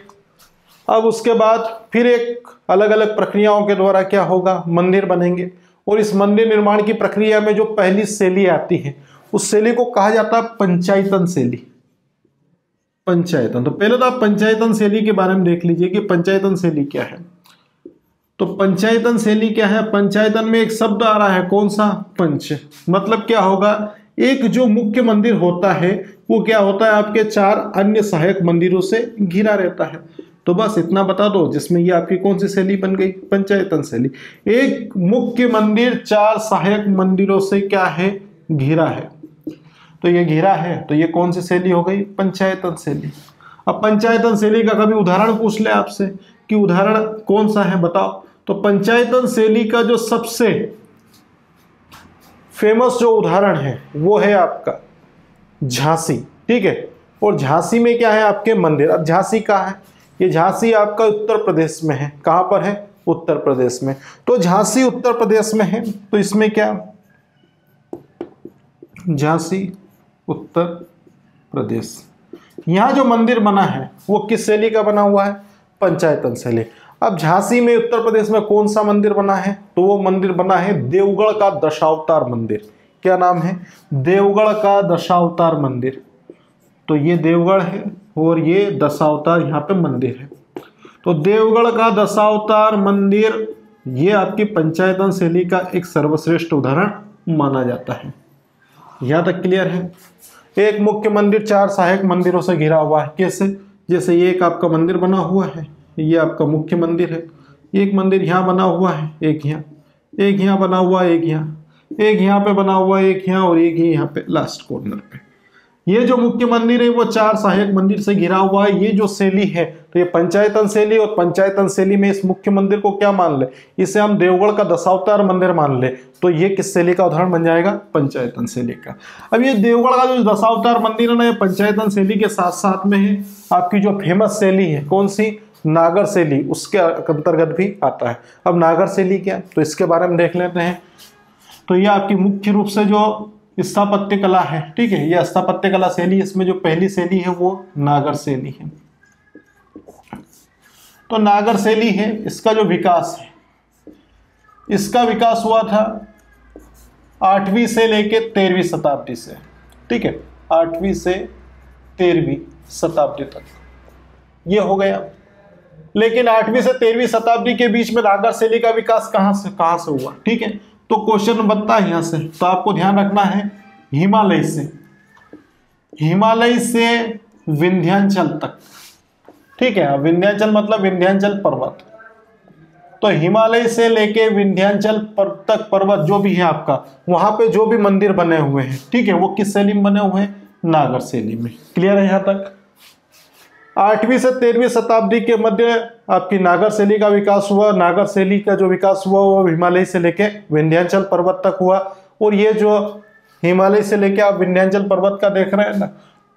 अब उसके बाद फिर एक अलग अलग प्रक्रियाओं के द्वारा क्या होगा, मंदिर बनेंगे, और इस मंदिर निर्माण की प्रक्रिया में जो पहली शैली आती है उस शैली को कहा जाता है पंचायतन शैली। पंचायतन, तो पहले तो आप पंचायतन शैली के बारे में देख लीजिए कि पंचायतन शैली क्या है। तो पंचायतन शैली क्या है, पंचायतन में एक शब्द आ रहा है, कौन सा, पंच, मतलब क्या होगा, एक जो मुख्य मंदिर होता है वो क्या होता है, आपके 4 अन्य सहायक मंदिरों से घिरा रहता है। तो बस इतना बता दो, जिसमें ये आपकी कौन सी शैली बन गई, पंचायतन शैली। एक मुख्य मंदिर 4 सहायक मंदिरों से क्या है, घिरा है, तो ये घिरा है, तो ये कौन सी शैली हो गई, पंचायतन शैली। अब पंचायतन शैली का कभी उदाहरण पूछ ले आपसे कि उदाहरण कौन सा है बताओ, तो पंचायतन शैली का जो सबसे फेमस जो उदाहरण है वो है आपका झांसी, ठीक है। और झांसी में क्या है, आपके मंदिर। अब झांसी कहाँ है, ये झांसी आपका उत्तर प्रदेश में है, कहां पर है, उत्तर प्रदेश में। तो झांसी उत्तर प्रदेश में है, तो इसमें क्या, झांसी उत्तर प्रदेश, यहां जो मंदिर बना है वो किस शैली का बना हुआ है, पंचायतन शैली। अब झांसी में उत्तर प्रदेश में कौन सा मंदिर बना है, तो वो मंदिर बना है देवगढ़ का दशावतार मंदिर। क्या नाम है, देवगढ़ का दशावतार मंदिर। तो ये देवगढ़ है और ये दशावतार यहाँ पे मंदिर है। तो देवगढ़ का दशावतार मंदिर ये आपकी पंचायतन शैली का एक सर्वश्रेष्ठ उदाहरण माना जाता है। यहाँ तक क्लियर है। एक मुख्य मंदिर 4 सहायक मंदिरों से घिरा हुआ है, कैसे, जैसे ये एक आपका मंदिर बना हुआ है, ये आपका मुख्य मंदिर है, एक मंदिर यहाँ बना हुआ है, एक यहाँ बना हुआ है, एक यहाँ पे बना हुआ है, एक यहाँ और एक ही यहाँ पे लास्ट कॉर्नर पे। ये जो मुख्य मंदिर है वो 4 सहायक मंदिर से घिरा हुआ है। ये जो शैली है तो ये पंचायतन शैली, और पंचायतन शैली में इस मुख्य मंदिर को क्या मान ले, इसे हम देवगढ़ का दशावतार मंदिर मान ले, तो ये किस शैली का उदाहरण बन जाएगा, पंचायतन शैली का। अब ये देवगढ़ का जो दशावतार मंदिर है ना, ये पंचायतन शैली के साथ साथ में है आपकी जो फेमस शैली है, कौन सी, नागर शैली, उसके अंतर्गत भी आता है। अब नागर शैली क्या, तो इसके बारे में देख लेते हैं। तो ये आपकी मुख्य रूप से जो स्थापत्य कला है, ठीक है, यह स्थापत्य कला शैली, इसमें जो पहली शैली है वो नागर शैली है। तो नागर शैली है, इसका जो विकास है, इसका विकास हुआ था 8वीं से लेके 13वीं शताब्दी से, ठीक है, 8वीं से 13वीं शताब्दी तक ये हो गया। लेकिन 8वीं से 13वीं शताब्दी के बीच में नागर शैली का विकास कहां से हुआ, ठीक है। तो क्वेश्चन बनता है यहां से, तो आपको ध्यान रखना है हिमालय से विंध्याचल तक, ठीक है। विंध्याचल मतलब विंध्याचल पर्वत, तो हिमालय से लेके विंध्याचल तक पर्वत जो भी है आपका, वहां पे जो भी मंदिर बने हुए हैं, ठीक है, वो किस शैली में बने हुए हैं, नागर शैली में। क्लियर है यहां तक। 8वीं से 13वीं शताब्दी के मध्य आपकी नागर शैली का विकास हुआ। नागर शैली का जो विकास हुआ वो हिमालय से लेके विंध्याचल पर्वत तक हुआ। और ये जो हिमालय से लेके आप विंध्याचल पर्वत का देख रहे हैं ना,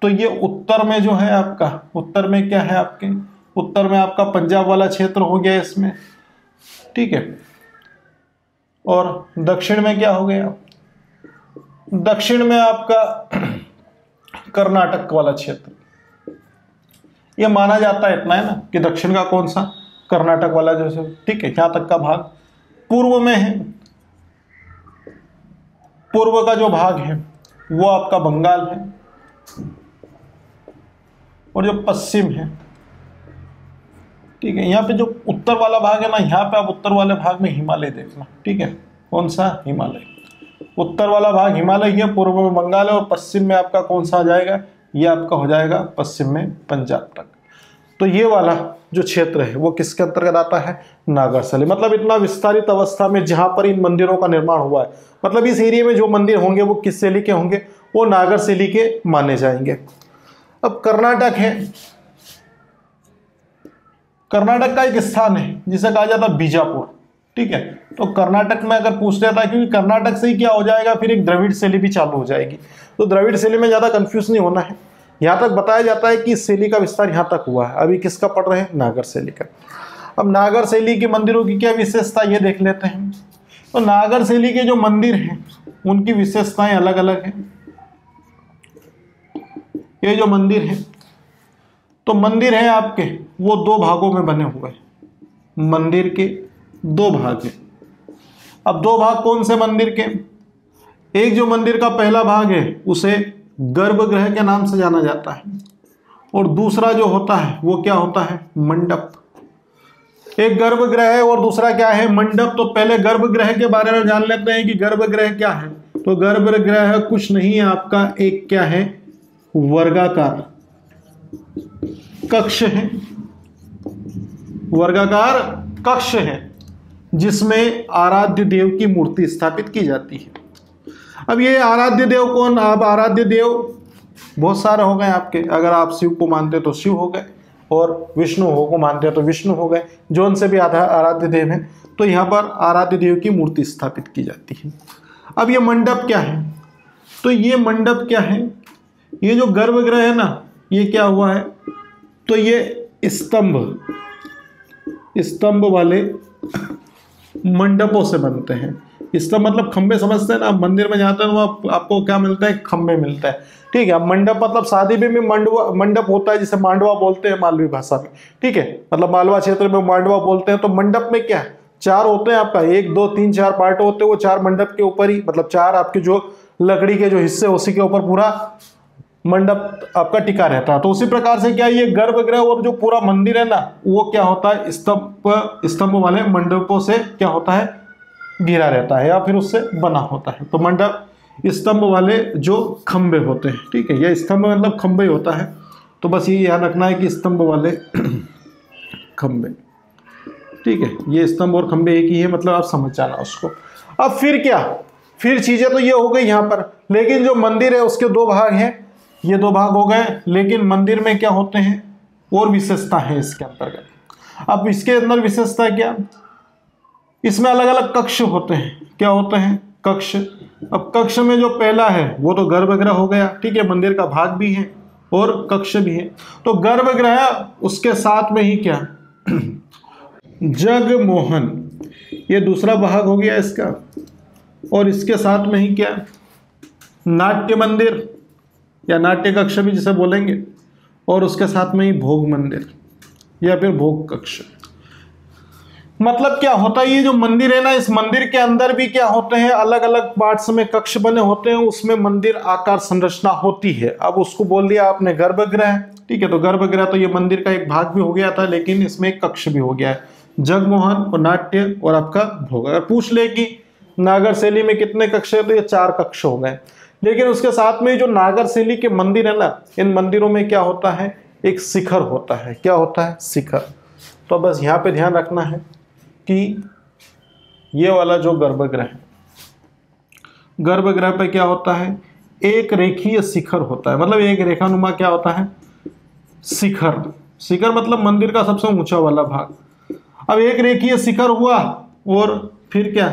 तो ये उत्तर में जो है आपका, उत्तर में क्या है आपके, उत्तर में आपका पंजाब वाला क्षेत्र हो गया इसमें, ठीक है। और दक्षिण में क्या हो गया, दक्षिण में आपका कर्नाटक वाला क्षेत्र। ये माना जाता है, इतना है ना, कि दक्षिण का कौन सा, कर्नाटक वाला जो, ठीक है, यहाँ तक का भाग। पूर्व में है, पूर्व का जो भाग है वो आपका बंगाल है। और जो पश्चिम है, ठीक है, यहाँ पे जो उत्तर वाला भाग है ना, यहाँ पे आप उत्तर वाले भाग में हिमालय देखना, ठीक है, कौन सा, हिमालय। उत्तर वाला भाग हिमालय है, पूर्व में बंगाल है, और पश्चिम में आपका कौन सा आ जाएगा, ये आपका हो जाएगा पश्चिम में पंजाब तक। तो ये वाला जो क्षेत्र है वो किसके अंतर्गत आता है? नागर शैली। मतलब इतना विस्तारित अवस्था में जहां पर इन मंदिरों का निर्माण हुआ है, मतलब इस एरिया में जो मंदिर होंगे वो किस शैली के होंगे? वो नागर शैली के माने जाएंगे। अब कर्नाटक है, कर्नाटक का एक स्थान है जिसे कहा जाता है बीजापुर, ठीक है। तो कर्नाटक में अगर पूछ लेता है, क्योंकि कर्नाटक से ही क्या हो जाएगा, फिर एक द्रविड़ शैली भी चालू हो जाएगी। तो द्रविड़ शैली में ज्यादा कंफ्यूज नहीं होना है। यहां तक बताया जाता है कि इस शैली का विस्तार यहां तक हुआ है। अभी किसका पढ़ रहे हैं? नागर शैली का। अब नागर शैली के मंदिरों की क्या विशेषता ये देख लेते हैं। तो नागर शैली के जो मंदिर हैं उनकी विशेषताएं अलग अलग हैं। ये जो मंदिर है, तो मंदिर है आपके वो दो भागों में बने हुए हैं। मंदिर के दो भाग हैं। अब दो भाग कौन से मंदिर के? एक जो मंदिर का पहला भाग है उसे गर्भगृह के नाम से जाना जाता है, और दूसरा जो होता है वो क्या होता है? मंडप। एक गर्भगृह है और दूसरा क्या है? मंडप। तो पहले गर्भगृह के बारे में जान लेते हैं कि गर्भगृह क्या है। तो गर्भगृह कुछ नहीं है आपका, एक क्या है? वर्गाकार कक्ष है, वर्गाकार कक्ष है जिसमें आराध्य देव की मूर्ति स्थापित की जाती है। अब ये आराध्य देव कौन? आप आराध्य देव बहुत सारे हो गए आपके। अगर आप शिव को मानते तो शिव हो गए, और विष्णु को मानते हैं तो विष्णु हो गए, जो उनसे भी आराध्य देव है। तो यहाँ पर आराध्य देव की मूर्ति स्थापित की जाती है। अब ये मंडप क्या है? तो ये मंडप क्या है? ये जो गर्भगृह है ना, ये क्या हुआ है? तो ये स्तंभ वाले मंडपों से बनते हैं। स्तंभ मतलब खंबे, समझते हैं ना? आप मंदिर में जाते हैं तो आपको क्या मिलता है? खंबे मिलता है, ठीक है। मंडप मतलब शादी में मंडप होता है, जिसे मांडवा बोलते हैं मालवी भाषा में, ठीक है। मतलब मालवा क्षेत्र में मांडवा बोलते हैं। तो मंडप में क्या है? चार होते हैं आपका, 1 2 3 4 पार्ट होते हैं। वो चार मंडप के ऊपर ही, मतलब चार आपके जो लकड़ी के जो हिस्से उसी के ऊपर पूरा मंडप आपका टिका रहता है। तो उसी प्रकार से क्या ये गर्भगृह और जो पूरा मंदिर है ना, वो क्या होता है? स्तंभ वाले मंडपों से क्या होता है? घिरा रहता है, या फिर उससे बना होता है। तो मंडप स्तंभ वाले जो खंबे होते हैं, ठीक है। यह स्तंभ मतलब खंबे होता है। तो बस ये याद रखना है कि स्तंभ वाले खंबे, ठीक है। ये स्तंभ और खंबे एक ही है, मतलब आप समझ जाना उसको। अब फिर क्या? फिर चीजें तो ये हो गई यहाँ पर, लेकिन जो मंदिर है उसके दो भाग हैं। ये दो भाग हो गए, लेकिन मंदिर में क्या होते हैं? और विशेषता है इसके अंतर्गत। अब इसके अंदर विशेषता क्या? इसमें अलग अलग कक्ष होते हैं। क्या होते हैं? कक्ष। अब कक्ष में जो पहला है वो तो गर्भगृह हो गया, ठीक है। मंदिर का भाग भी है और कक्ष भी है। तो गर्भगृह, उसके साथ में ही क्या? जगमोहन, ये दूसरा भाग हो गया इसका। और इसके साथ में ही क्या? नाट्य मंदिर या नाट्य कक्ष भी जिसे बोलेंगे। और उसके साथ में ही भोग मंदिर या फिर भोग कक्ष। मतलब क्या होता है? ये जो मंदिर है ना, इस मंदिर के अंदर भी क्या होते हैं? अलग अलग पार्ट्स में कक्ष बने होते हैं, उसमें मंदिर आकार संरचना होती है। अब उसको बोल दिया आपने गर्भगृह, ठीक है। तो गर्भगृह तो ये मंदिर का एक भाग भी हो गया था, लेकिन इसमें एक कक्ष भी हो गया है। जगमोहन और नाट्य और आपका भोग। अगर पूछ ले कि नागर शैली में कितने कक्ष है, तो ये 4 कक्ष हो गए। लेकिन उसके साथ में जो नागर शैली के मंदिर है ना, इन मंदिरों में क्या होता है? एक शिखर होता है। क्या होता है? शिखर। तो बस यहाँ पे ध्यान रखना है कि ये वाला जो गर्भगृह है, गर्भगृह पे क्या होता है? एक रेखीय शिखर होता है। मतलब एक रेखानुमा क्या होता है? शिखर। शिखर मतलब मंदिर का सबसे ऊंचा वाला भाग। अब एक रेखीय शिखर हुआ, और फिर क्या?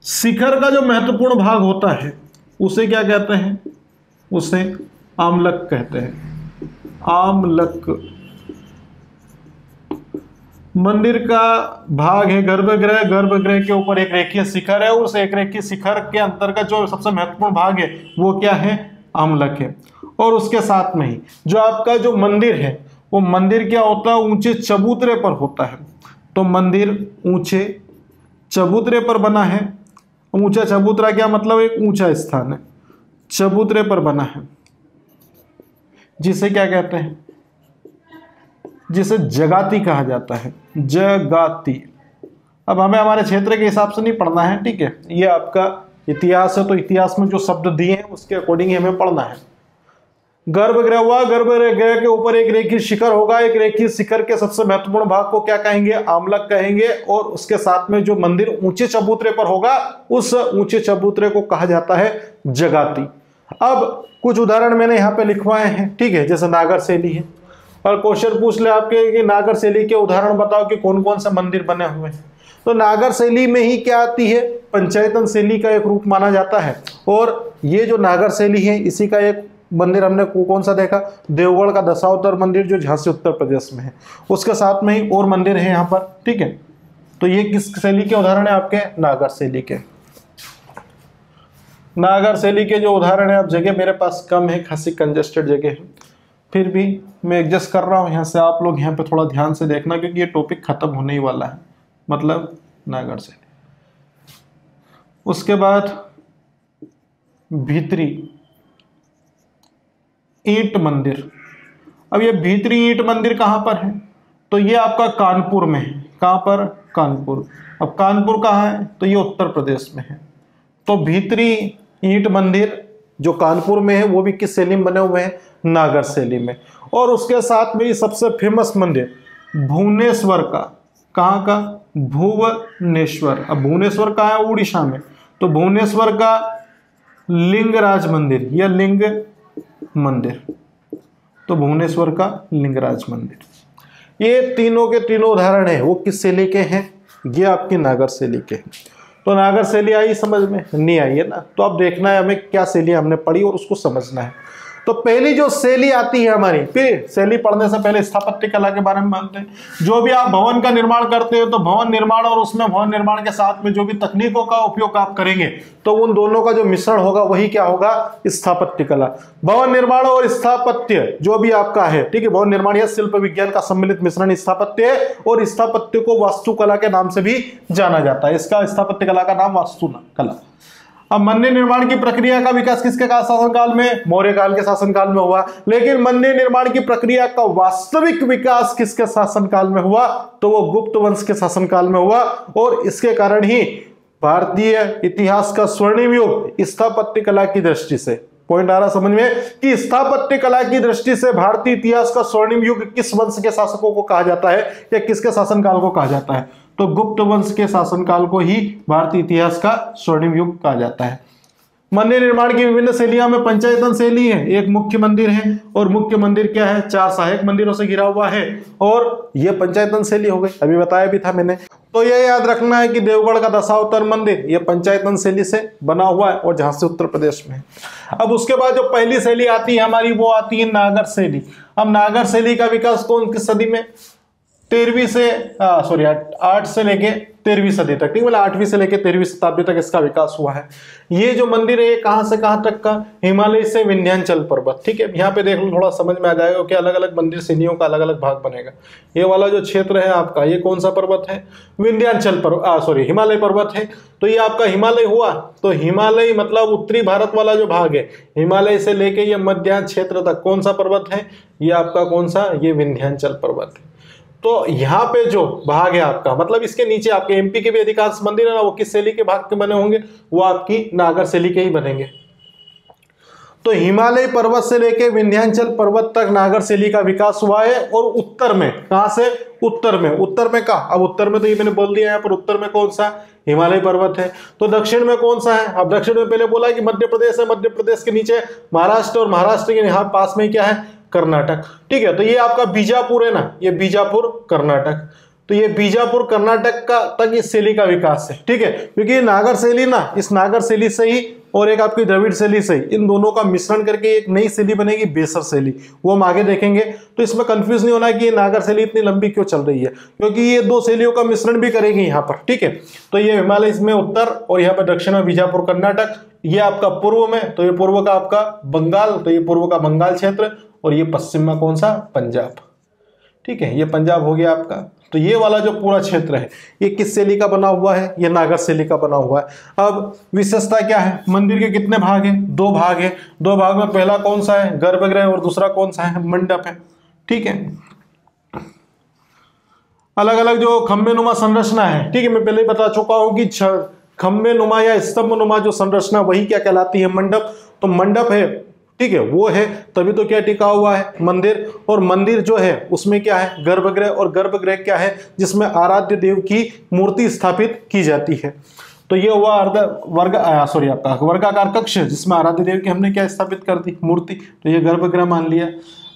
शिखर का जो महत्वपूर्ण भाग होता है उसे क्या कहते हैं? उसे आमलक कहते हैं। आमलक मंदिर का भाग है गर्भगृह। गर्भगृह के ऊपर एक रेखीय शिखर है, उस एक रेखीय शिखर के अंतर्गत जो सबसे महत्वपूर्ण भाग है वो क्या है? आमलक है। और उसके साथ में ही जो आपका जो मंदिर है, वो मंदिर क्या होता है? ऊंचे चबूतरे पर होता है। तो मंदिर ऊंचे चबूतरे पर बना है। ऊंचा चबूतरा क्या मतलब? एक ऊंचा स्थान है, चबूतरे पर बना है, जिसे क्या कहते हैं? जिसे जगाती कहा जाता है। जगाती। अब हमें हमारे क्षेत्र के हिसाब से नहीं पढ़ना है, ठीक है। ये आपका इतिहास है, तो इतिहास में जो शब्द दिए हैं उसके अकॉर्डिंग हमें पढ़ना है। गर्भगृह हुआ, गर्भगृह के ऊपर एक रेखीय शिखर होगा। एक रेखीय शिखर के सबसे महत्वपूर्ण भाग को क्या कहेंगे? आमलक कहेंगे। और उसके साथ में जो मंदिर ऊंचे चबूतरे पर होगा उस ऊंचे चबूतरे को कहा जाता है जगाती। अब कुछ उदाहरण मैंने यहाँ पे लिखवाए हैं, ठीक है, जैसे नागर शैली है, और क्वेश्चन पूछ ले आपके कि नागर शैली के उदाहरण बताओ कि कौन कौन से मंदिर बने हुए हैं। तो नागर शैली में ही क्या आती है? पंचायतन शैली का एक रूप माना जाता है। और ये जो नागर शैली है इसी का एक मंदिर हमने कौन सा देखा? देवगढ़ का दशावतार मंदिर जो झांसी उत्तर प्रदेश में है। उसके साथ में ही और मंदिर है यहाँ पर, ठीक है। तो ये किस शैली के उदाहरण है आपके? नागर शैली के। नागर शैली के जो उदाहरण है, अब जगह मेरे पास कम है, खासी कंजेस्टेड जगह है, फिर भी मैं एडजस्ट कर रहा हूँ यहाँ से। आप लोग यहाँ पे थोड़ा ध्यान से देखना क्योंकि ये टॉपिक खत्म होने ही वाला है, मतलब नागर शैली। उसके बाद भीतरी ईंट मंदिर। अब ये भीतरी ईंट मंदिर कहाँ पर है? तो ये आपका कानपुर में है। कहाँ पर? कानपुर। अब कानपुर कहाँ है? तो ये उत्तर प्रदेश में है। तो भीतरी ईंट मंदिर जो कानपुर में है वो भी किस शैली में बने हुए हैं? नागर शैली में। और उसके साथ में सबसे फेमस मंदिर भुवनेश्वर का। कहाँ का? भुवनेश्वर। अब भुवनेश्वर कहाँ है? उड़ीसा में। तो भुवनेश्वर का लिंगराज मंदिर या लिंग मंदिर, तो भुवनेश्वर का लिंगराज मंदिर। ये तीनों के तीनों उदाहरण है वो किस शैली के हैं? ये आपकी नागर शैली के हैं। तो नागर शैली आई समझ में? नहीं आई है ना। तो अब देखना है हमें क्या शैली हमने पढ़ी और उसको समझना है। तो पहली जो शैली आती है हमारी, फिर शैली पढ़ने से पहले स्थापत्य कला के बारे में मानते हैं। जो भी आप भवन का निर्माण करते हो तो भवन निर्माण और उसमें भवन निर्माण के साथ में जो भी तकनीकों का उपयोग आप करेंगे तो उन दोनों का जो मिश्रण होगा वही क्या होगा? स्थापत्य कला। भवन निर्माण और स्थापत्य जो भी आपका है, ठीक है, भवन निर्माण या शिल्प विज्ञान का सम्मिलित मिश्रण स्थापत्य है। और स्थापत्य को वास्तुकला के नाम से भी जाना जाता है। इसका स्थापत्य कला का नाम वास्तुकला। अब मंदिर निर्माण की प्रक्रिया का विकास किसके शासनकाल में? मौर्य काल के शासनकाल में हुआ। लेकिन मंदिर निर्माण की प्रक्रिया का वास्तविक विकास किसके शासनकाल में हुआ? तो वो गुप्त वंश के शासनकाल में हुआ। और इसके कारण ही भारतीय इतिहास का स्वर्णिम युग स्थापत्य कला की दृष्टि से, पॉइंट आ रहा समझ में, कि स्थापत्य कला की दृष्टि से भारतीय इतिहास का स्वर्णिम युग किस वंश के शासकों को कहा जाता है या किसके शासनकाल को कहा जाता है? तो गुप्त वंश के शासनकाल को ही भारतीय इतिहास का स्वर्णिम युग कहा जाता है। मंदिर निर्माण की विभिन्न शैलियों में पंचायतन शैली है, एक मुख्य मंदिर है और मुख्य मंदिर क्या है? 4 सहायक मंदिरों से घिरा हुआ है और यह पंचायतन शैली हो गई, अभी बताया भी था मैंने। तो यह याद रखना है कि देवगढ़ का दशावतार मंदिर यह पंचायतन शैली से बना हुआ है और झांसी उत्तर प्रदेश में है। अब उसके बाद जो पहली शैली आती है हमारी वो आती है नागर शैली। अब नागर शैली का विकास कौन किस सदी में? 8 से लेके 13वीं सदी तक, ठीक, मतलब 8वीं से लेके 13वीं शताब्दी तक इसका विकास हुआ है। ये जो मंदिर है कहां से कहां तक का? हिमालय से विंध्याचल पर्वत, ठीक है। यहाँ पे देख लो, थोड़ा समझ में आ जाएगा कि अलग अलग मंदिर शैलियों का अलग अलग भाग बनेगा। ये वाला जो क्षेत्र है आपका, ये कौन सा पर्वत है? विंध्याचल पर्वत, हिमालय पर्वत है। तो ये आपका हिमालय हुआ। तो हिमालय मतलब उत्तरी भारत वाला जो भाग है, हिमालय से लेके ये मध्यांचल क्षेत्र तक कौन सा पर्वत है? ये आपका कौन सा? ये विंध्याचल पर्वत है। तो यहाँ पे जो भाग है आपका, मतलब इसके नीचे आपके एमपी के भी अधिकांश मंदिर है ना, वो किस शैली के भाग के बने होंगे? वो आपकी नागर शैली के ही बनेंगे। तो हिमालय पर्वत से लेके विंध्याचल पर्वत तक नागर शैली का विकास हुआ है। और उत्तर में, कहां से? उत्तर में। उत्तर में कहा? अब उत्तर में तो ये मैंने बोल दिया, यहाँ पर उत्तर में कौन सा? हिमालय पर्वत है। तो दक्षिण में कौन सा है? अब दक्षिण में पहले बोला कि मध्य प्रदेश है, मध्य प्रदेश के नीचे महाराष्ट्र और महाराष्ट्र के यहाँ पास में क्या है? कर्नाटक, ठीक है। तो ये आपका बीजापुर है ना, ये बीजापुर कर्नाटक। तो ये बीजापुर कर्नाटक का तक इस शैली का विकास है, ठीक है। क्योंकि नागर शैली ना, इस नागर शैली से ही और एक आपकी द्रविड़ शैली से ही, इन दोनों का मिश्रण करके एक नई शैली बनेगी, बेसर शैली। वो हम आगे देखेंगे। तो इसमें कंफ्यूज नहीं होना कि ये नागर शैली इतनी लंबी क्यों चल रही है, क्योंकि ये 2 शैलियों का मिश्रण भी करेंगे यहाँ पर, ठीक है। तो ये हिमालय में उत्तर और यहाँ पर दक्षिण में बीजापुर कर्नाटक। ये आपका पूर्व में, तो ये पूर्व का आपका बंगाल, तो ये पूर्व का बंगाल क्षेत्र। और ये पश्चिम में कौन सा? पंजाब, ठीक है। ये पंजाब हो गया आपका। तो ये वाला जो पूरा क्षेत्र है ये किस शैली का बना हुआ है? ये नागर शैली का बना हुआ है। अब विशेषता क्या है? मंदिर के कितने भाग हैं? 2 भाग है। 2 भाग में पहला कौन सा है? गर्भगृह और दूसरा कौन सा है? मंडप है, ठीक है। अलग अलग जो खंबे नुमा संरचना है, ठीक है, मैं पहले ही बता चुका हूं कि खंबे नुमा या स्तंभ नुमा जो संरचना वही क्या कहलाती है? मंडप। तो मंडप है ठीक है, वो है, तभी तो क्या टिका हुआ है मंदिर। और मंदिर जो है उसमें क्या है, गर्भगृह, और गर्भगृह क्या है, जिसमें आराध्य देव की मूर्ति स्थापित की जाती है। तो ये हुआ आपका वर्गाकार कक्ष, जिसमें आराध्य देव की हमने क्या स्थापित कर दी, मूर्ति। तो ये गर्भगृह मान लिया।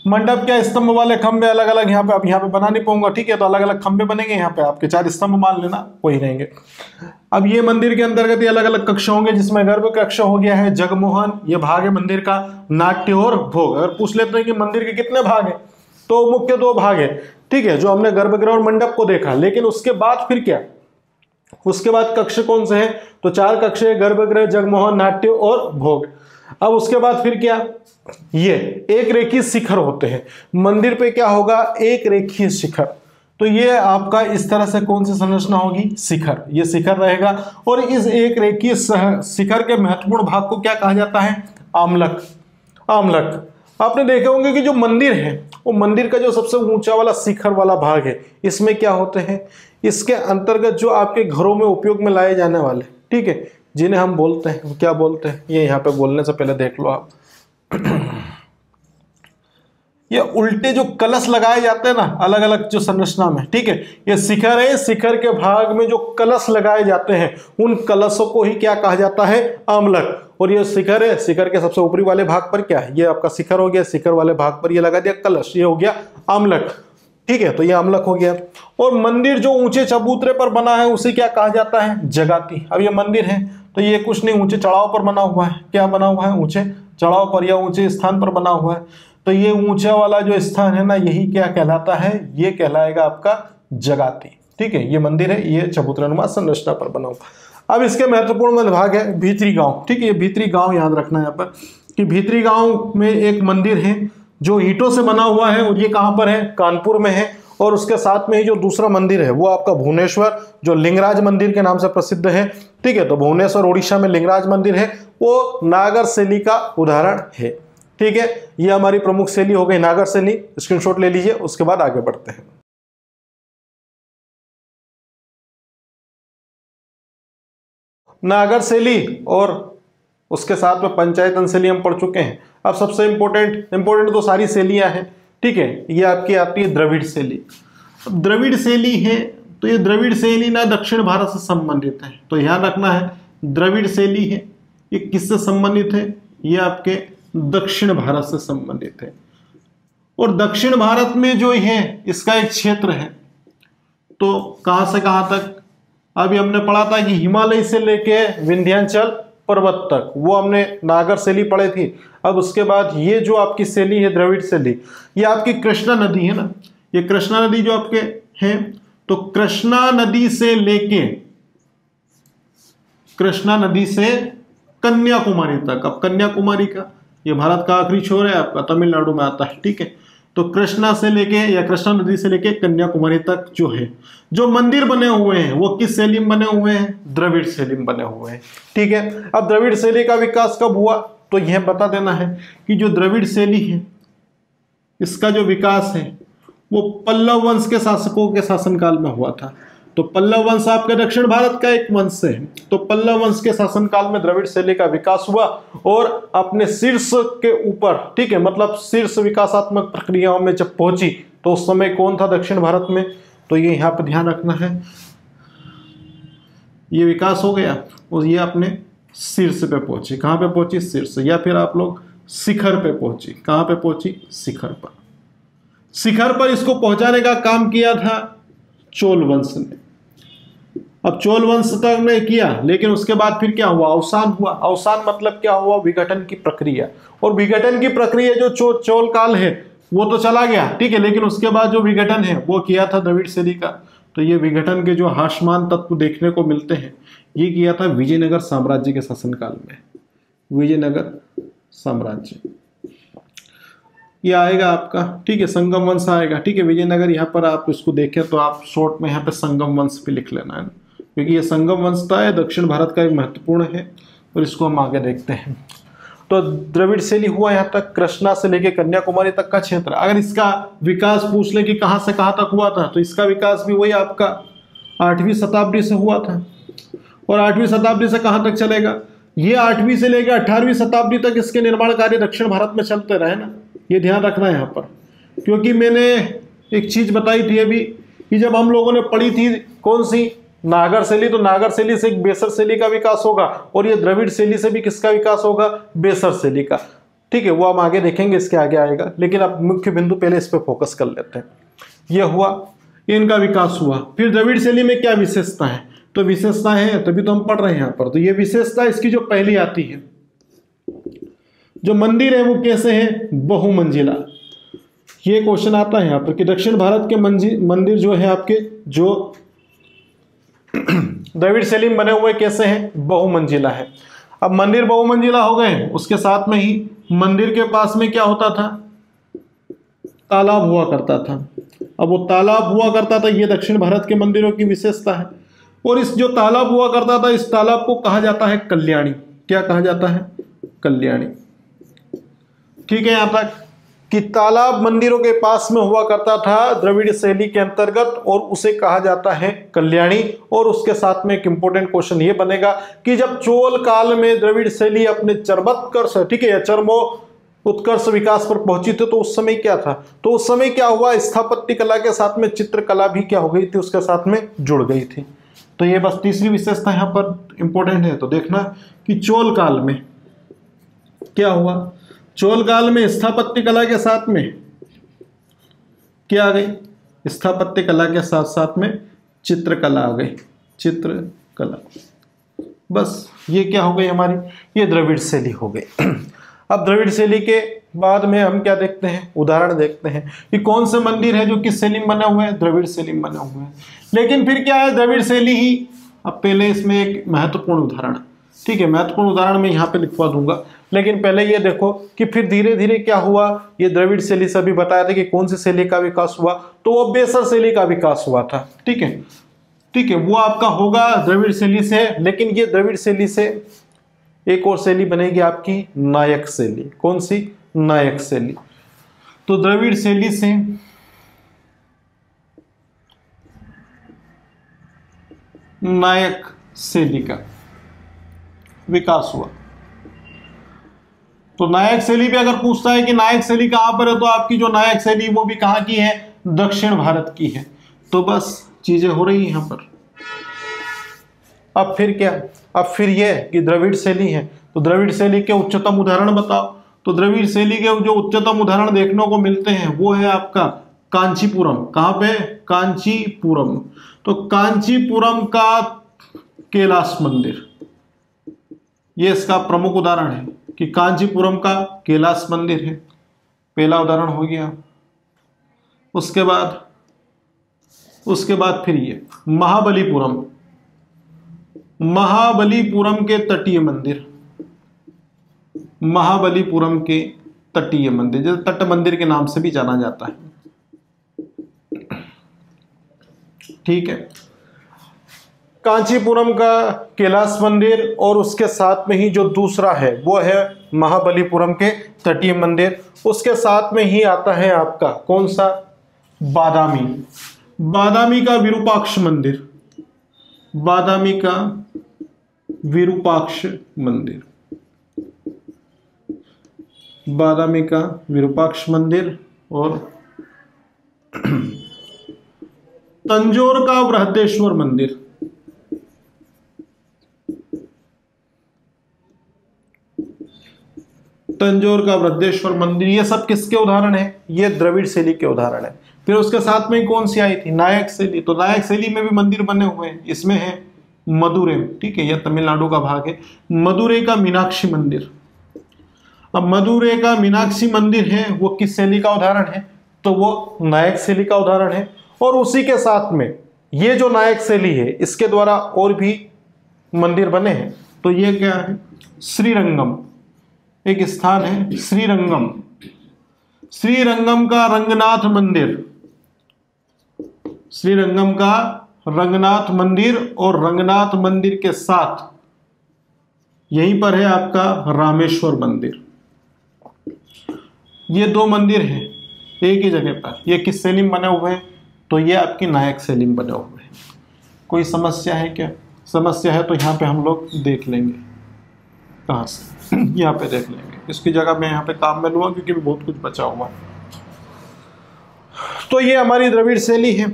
मंडप क्या, स्तंभ वाले खंभे अलग अलग, यहाँ पे अब यहाँ पे बना नहीं पाऊंगा, ठीक है, तो अलग अलग खंभे बनेंगे, यहाँ पे आपके 4 स्तंभ मान लेना, वही रहेंगे। अब ये मंदिर के अंतर्गत ये अलग अलग कक्ष होंगे, जिसमें गर्भ कक्ष हो गया है, जगमोहन, ये भाग है मंदिर का, नाट्य और भोग। अगर पूछ लेते हैं कि मंदिर के कितने भाग हैं, तो मुख्य 2 भाग है, ठीक है, जो हमने गर्भगृह और मंडप को देखा। लेकिन उसके बाद फिर क्या, उसके बाद कक्ष कौन से हैं, तो 4 कक्ष है, गर्भगृह, जगमोहन, नाट्य और भोग। अब उसके बाद फिर क्या, ये एक रेखीय शिखर होते हैं मंदिर पे, क्या होगा, एक रेखीय शिखर। तो ये आपका इस तरह से कौन सी संरचना होगी, शिखर, ये शिखर रहेगा। और इस एक रेखीय शिखर के महत्वपूर्ण भाग को क्या कहा जाता है, आमलक। आमलक आपने देखे होंगे कि जो मंदिर है, वो मंदिर का जो सबसे ऊंचा वाला शिखर वाला भाग है, इसमें क्या होते हैं, इसके अंतर्गत जो आपके घरों में उपयोग में लाए जाने वाले, ठीक है, जिन्हें हम बोलते हैं, क्या बोलते हैं, ये यहाँ पे बोलने से पहले देख लो आप, ये उल्टे जो कलश लगाए जाते हैं ना अलग अलग जो संरचना में, ठीक है, ये शिखर है, शिखर के भाग में जो कलश लगाए जाते हैं, उन कलशों को ही क्या कहा जाता है, आमलक। और ये शिखर है, शिखर के सबसे ऊपरी वाले भाग पर क्या है, ये आपका शिखर हो गया, शिखर वाले भाग पर ये लगा दिया कलश, ये हो गया आमलक, ठीक है, तो ये आमलक हो गया। और मंदिर जो ऊंचे चबूतरे पर बना है उसे क्या कहा जाता है, जगाती। अब ये मंदिर है तो ये कुछ नहीं, ऊंचे चढ़ाव पर बना हुआ है, क्या बना हुआ है, ऊंचे चढ़ाव पर या ऊंचे स्थान पर बना हुआ है। तो ये ऊंचा वाला जो स्थान है ना, यही क्या कहलाता है, ये कहलाएगा आपका जगाती, ठीक है। ये मंदिर है, ये चबूतरानुमा संरचना पर बना हुआ। अब इसके महत्वपूर्ण भाग है भीतरी गांव, ठीक है, ये भीतरी गांव याद रखना है यहाँ पर कि भीतरी गांव में एक मंदिर है जो ईंटों से बना हुआ है, और ये कहाँ पर है, कानपुर में है। और उसके साथ में ही जो दूसरा मंदिर है वो आपका भुवनेश्वर, जो लिंगराज मंदिर के नाम से प्रसिद्ध है, ठीक है। तो भुवनेश्वर उड़ीसा में लिंगराज मंदिर है, वो नागर शैली का उदाहरण है, ठीक है। ये हमारी प्रमुख शैली हो गई नागर शैली, स्क्रीनशॉट ले लीजिए, उसके बाद आगे बढ़ते हैं। नागर शैली और उसके साथ में पंचायतन शैली हम पढ़ चुके हैं। अब सबसे इंपॉर्टेंट तो सारी शैलियां हैं, ठीक है। ये आपकी आती है द्रविड़ शैली। द्रविड़ शैली है तो ये द्रविड़ शैली ना दक्षिण भारत से संबंधित है, तो ध्यान रखना है द्रविड़ शैली है, ये किससे संबंधित है, ये आपके दक्षिण भारत से संबंधित है। और दक्षिण भारत में जो है इसका एक क्षेत्र है, तो कहां से कहां तक, अभी हमने पढ़ा था कि हिमालय से लेके विंध्याचल पर्वत तक, वो हमने नागर शैली पढ़ी थी। अब उसके बाद ये जो आपकी शैली है द्रविड़ शैली, ये आपकी कृष्णा नदी है ना, ये कृष्णा नदी जो आपके हैं, तो कृष्णा नदी से लेके कृष्णा नदी से कन्याकुमारी तक। अब कन्याकुमारी का ये भारत का आखिरी छोर है, आपका तमिलनाडु में आता है, ठीक है। तो कृष्णा से लेके या कृष्णा नदी से लेके कन्याकुमारी तक जो है, जो मंदिर बने हुए हैं वो किस शैली में बने हुए हैं, द्रविड़ शैली में बने हुए हैं, ठीक है। अब द्रविड़ शैली का विकास कब हुआ, तो यह बता देना है कि जो द्रविड़ शैली है इसका जो विकास है वो पल्लव वंश के शासकों के शासनकाल में हुआ था। तो पल्लव वंश आपके दक्षिण भारत का एक वंश है, तो पल्लव वंश के शासनकाल में द्रविड़ शैली का विकास हुआ और अपने शीर्ष के ऊपर, ठीक है, मतलब शीर्ष विकासात्मक प्रक्रियाओं में जब पहुंची तो उस समय कौन था दक्षिण भारत में, तो ये यहाँ पे ध्यान रखना है, ये विकास हो गया और ये अपने शीर्ष पे पहुंची। कहाँ पे पहुंची, शीर्ष, या फिर आप लोग शिखर पे पहुंची। कहाँ पे पहुंची, शिखर पर। शिखर पर इसको पहुंचाने का काम किया था चोल वंश ने। अब चोल वंश तक ने किया, लेकिन उसके बाद फिर क्या हुआ, अवसान हुआ। अवसान मतलब क्या हुआ, विघटन की प्रक्रिया। और विघटन की प्रक्रिया जो चोल काल है वो तो चला गया, ठीक है, लेकिन उसके बाद जो विघटन है वो किया था द्रविड़ शैली का। तो ये विघटन के जो हास्यमान तत्व देखने को मिलते हैं ये किया था विजयनगर साम्राज्य के शासनकाल में। विजयनगर साम्राज्य ये आएगा आपका, ठीक है, संगम वंश आएगा, ठीक है। विजयनगर यहाँ पर आप इसको देखें तो आप शॉर्ट में यहाँ पे संगम वंश भी लिख लेना है, क्योंकि ये संगम वंश था, दक्षिण भारत का एक महत्वपूर्ण है और इसको हम आगे देखते हैं। तो द्रविड़ शैली हुआ यहाँ तक, कृष्णा से लेके कन्याकुमारी तक का क्षेत्र। अगर इसका विकास पूछ ले कि कहाँ से कहाँ तक हुआ था, तो इसका विकास भी वही आपका 8वीं शताब्दी से हुआ था। और 8वीं शताब्दी से कहाँ तक चलेगा, ये 8वीं से लेकर 18वीं शताब्दी तक इसके निर्माण कार्य दक्षिण भारत में चलते रहे ना, ये ध्यान रखना है यहाँ पर। क्योंकि मैंने एक चीज बताई थी अभी कि जब हम लोगों ने पढ़ी थी कौन सी, नागर शैली, तो नागर शैली से एक बेसर शैली का विकास होगा, और ये द्रविड़ शैली से भी किसका विकास होगा, बेसर शैली का। ठीक है, वो हम आगे देखेंगे, इसके आगे आएगा, लेकिन अब मुख्य बिंदु पहले इस पर फोकस कर लेते हैं। ये हुआ, इनका विकास हुआ। फिर द्रविड़ शैली में क्या विशेषता है, तो विशेषता है तभी तो हम पढ़ रहे हैं यहाँ पर। तो ये विशेषता इसकी जो पहली आती है, जो मंदिर है वो कैसे है, बहुमंजिला। ये क्वेश्चन आता है यहाँ पर कि दक्षिण भारत के मंदिर जो है आपके, जो द्रविड़ शैली में बने हुए कैसे हैं, बहुमंजिला है। अब मंदिर बहुमंजिला हो गए, उसके साथ में ही मंदिर के पास में क्या होता था, तालाब हुआ करता था। अब वो तालाब हुआ करता था, ये दक्षिण भारत के मंदिरों की विशेषता है। और इस जो तालाब हुआ करता था, इस तालाब को कहा जाता है कल्याणी। क्या कहा जाता है, कल्याणी। ठीक है, यहां तक कि तालाब मंदिरों के पास में हुआ करता था द्रविड़ शैली के अंतर्गत, और उसे कहा जाता है कल्याणी। और उसके साथ में एक इंपॉर्टेंट क्वेश्चन ये बनेगा कि जब चोल काल में द्रविड़ शैली अपने चरमोत्कर्ष, ठीक है, या चरमो उत्कर्ष विकास पर पहुंची थी, तो उस समय क्या था, तो उस समय क्या हुआ, स्थापत्य कला के साथ में चित्रकला भी क्या हो गई थी, उसके साथ में जुड़ गई थी। तो ये बस तीसरी विशेषता यहाँ पर इंपॉर्टेंट है। तो देखना कि चोल काल में क्या हुआ, चोल काल में स्थापत्य कला के साथ में क्या आ गई, स्थापत्य कला के साथ साथ में चित्रकला आ गई, चित्रकला। बस ये क्या हो गई हमारी, ये द्रविड़ शैली हो गई। अब द्रविड़ शैली के बाद में हम क्या देखते हैं, उदाहरण देखते हैं कि कौन से मंदिर है जो किस शैली में बने हुए हैं, द्रविड़ शैली में बने हुए हैं। लेकिन फिर क्या है, द्रविड़ शैली ही। अब पहले इसमें एक महत्वपूर्ण उदाहरण, ठीक है, महत्वपूर्ण उदाहरण मैं यहाँ पे लिखवा दूंगा, लेकिन पहले ये देखो कि फिर धीरे धीरे क्या हुआ, ये द्रविड़ शैली से भी बताया था कि कौन सी शैली का विकास हुआ, तो वो बेसर शैली का विकास हुआ था। ठीक है, ठीक है, वो आपका होगा द्रविड़ शैली से। लेकिन ये द्रविड़ शैली से एक और शैली बनेगी आपकी नायक शैली। कौन सी, नायक शैली। तो द्रविड़ शैली से नायक शैली का विकास हुआ। तो नायक शैली पे अगर पूछता है कि नायक शैली कहां पर है, तो आपकी जो नायक शैली वो भी कहां की है, दक्षिण भारत की है। तो बस चीजें हो रही हैं यहां पर। अब फिर क्या, अब फिर यह कि द्रविड़ शैली है, तो द्रविड़ शैली के उच्चतम उदाहरण बताओ। तो द्रविड़ शैली के जो उच्चतम उदाहरण देखने को मिलते हैं वो है आपका कांचीपुरम। कहां पे, कांचीपुरम। तो कांचीपुरम का कैलाश मंदिर, ये इसका प्रमुख उदाहरण है कि कांचीपुरम का कैलाश मंदिर है, पहला उदाहरण हो गया। उसके बाद फिर ये महाबलीपुरम, महाबलीपुरम के तटीय मंदिर, महाबलीपुरम के तटीय मंदिर, जो तट मंदिर के नाम से भी जाना जाता है। ठीक है, कांचीपुरम का कैलाश मंदिर, और उसके साथ में ही जो दूसरा है वो है महाबलीपुरम के तटीय मंदिर। उसके साथ में ही आता है आपका कौन सा, बादामी, बादामी का विरूपाक्ष मंदिर, बादामी का विरूपाक्ष मंदिर, बादामी का विरूपाक्ष मंदिर। और तंजौर का बृहदेश्वर मंदिर, तंजौर का बृहदेश्वर मंदिर। ये सब किसके उदाहरण है, ये द्रविड़ शैली के उदाहरण है। फिर उसके साथ में कौन सी आई थी, नायक शैली। तो नायक शैली में भी मंदिर बने हुए हैं, इसमें है मदुरै, ठीक है, यह तमिलनाडु का भाग है, मदुरै का मीनाक्षी मंदिर। अब मदुरै का मीनाक्षी मंदिर है वो किस शैली का उदाहरण है, तो वो नायक शैली का उदाहरण है। और उसी के साथ में ये जो नायक शैली है इसके द्वारा और भी मंदिर बने हैं। तो ये क्या है, श्रीरंगम, एक स्थान है श्रीरंगम, श्रीरंगम का रंगनाथ मंदिर, श्रीरंगम का रंगनाथ मंदिर। और रंगनाथ मंदिर के साथ यहीं पर है आपका रामेश्वर मंदिर। ये दो मंदिर हैं एक ही जगह पर। ये किस शैली में बने हुए हैं, तो ये आपकी नायक शैली में बने हुए हैं। कोई समस्या है क्या, समस्या है तो यहाँ पे हम लोग देख लेंगे। कहाँ से, यहाँ पे देख लेंगे। इसकी जगह मैं यहाँ पे काम में लूँगा क्योंकि बहुत कुछ बचा हुआ है। तो ये हमारी द्रविड़ शैली है।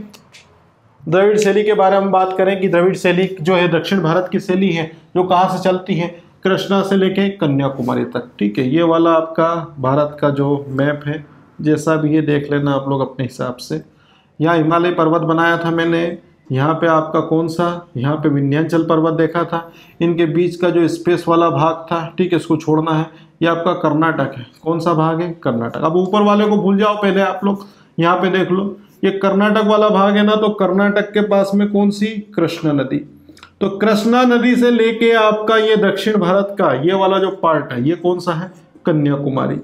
द्रविड़ शैली के बारे में बात करें कि द्रविड़ शैली जो है दक्षिण भारत की शैली है, जो कहाँ से चलती है, कृष्णा से लेके कन्याकुमारी तक। ठीक है, ये वाला आपका भारत का जो मैप है, जैसा भी ये देख लेना आप लोग अपने हिसाब से। यहाँ हिमालय पर्वत बनाया था मैंने, यहाँ पे आपका कौन सा, यहाँ पे विंध्याचल पर्वत देखा था, इनके बीच का जो स्पेस वाला भाग था, ठीक है, इसको छोड़ना है। ये आपका कर्नाटक है, कौन सा भाग है, कर्नाटक। अब ऊपर वाले को भूल जाओ, पहले आप लोग यहाँ पे देख लो, ये कर्नाटक वाला भाग है ना, तो कर्नाटक के पास में कौन सी, कृष्णा नदी। तो कृष्णा नदी से लेके आपका ये दक्षिण भारत का ये वाला जो पार्ट है, ये कौन सा है, कन्याकुमारी।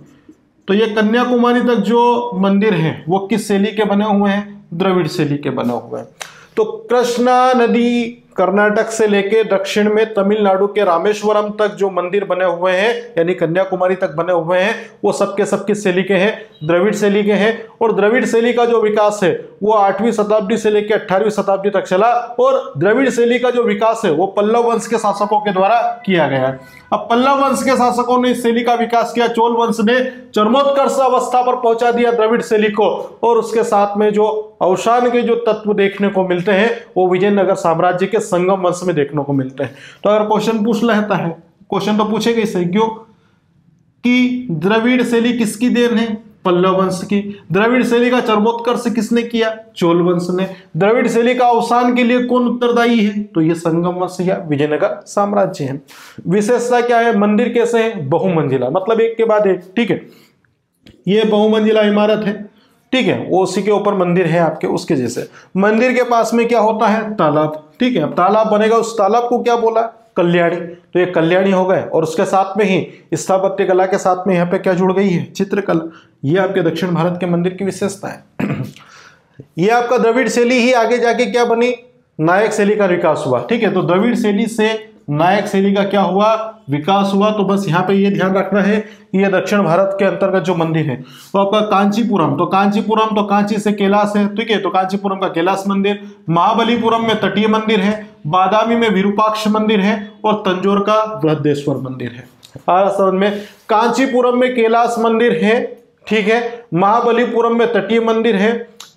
तो ये कन्याकुमारी तक जो मंदिर हैं वो किस शैली के बने हुए हैं, द्रविड़ शैली के बने हुए हैं। तो कृष्णा नदी कर्नाटक से लेके दक्षिण में तमिलनाडु के रामेश्वरम तक जो मंदिर बने हुए हैं, यानी कन्याकुमारी तक बने हुए हैं, वो सबके सबके शैली के हैं, द्रविड़ शैली के हैं। और द्रविड़ शैली का जो विकास है वो 8वीं शताब्दी से लेकर 18वीं शताब्दी तक चला। और द्रविड़ शैली का जो विकास है वो पल्लव वंश के शासकों के द्वारा किया गया है। अब पल्लव वंश के शासकों ने इस शैली का विकास किया, चोल वंश ने चरमोत्कर्ष अवस्था पर पहुंचा दिया द्रविड़ शैली को, और उसके साथ में जो अवसान के जो तत्व देखने को मिलते हैं वो विजयनगर साम्राज्य के संगम वंश में देखने को मिलते हैं। तो अगर क्वेश्चन पूछ लेता है, क्वेश्चन तो पूछेगा ही सही, क्यों कि द्रविड़ शैली किसकी देन है, पल्लव वंश की। द्रविड़ शैली का चरमोत्कर्ष किसने किया, चोल वंश ने। द्रविड़ शैली का अवसान के लिए कौन उत्तरदायी है, तो ये संगम वंश या विजयनगर साम्राज्य है। विशेषता क्या है, मंदिर कैसे है, बहुमंजिला, मतलब एक के बाद एक। ठीक है, ये बहुमंजिला इमारत है, ठीक है, वो उसी के ऊपर मंदिर है आपके, उसके जैसे। मंदिर के पास में क्या होता है, तालाब। ठीक है, अब तालाब बनेगा, उस तालाब को क्या बोला, कल्याणी। तो ये कल्याणी हो गए, और उसके साथ में ही स्थापत्य कला के साथ में यहाँ पे क्या जुड़ गई है, चित्रकला। ये आपके दक्षिण भारत के मंदिर की विशेषता है। ये आपका द्रविड़ शैली ही आगे जाके क्या बनी, नायक शैली का विकास हुआ। ठीक है, तो द्रविड़ शैली से नायक शैली का क्या हुआ, विकास हुआ। तो बस यहाँ पे ये ध्यान रखना है कि ये दक्षिण भारत के अंतर्गत जो मंदिर है, तो आपका कांचीपुरम, तो कांचीपुरम तो कांची से कैलाश है, ठीक है, तो कांचीपुरम का कैलाश मंदिर। महाबलीपुरम में तटीय मंदिर है, बादामी में विरूपाक्ष मंदिर है, और तंजौर का बृहदेश्वर मंदिर है। समझ में, कांचीपुरम में कैलाश मंदिर है, ठीक है, महाबलीपुरम में तटीय मंदिर है,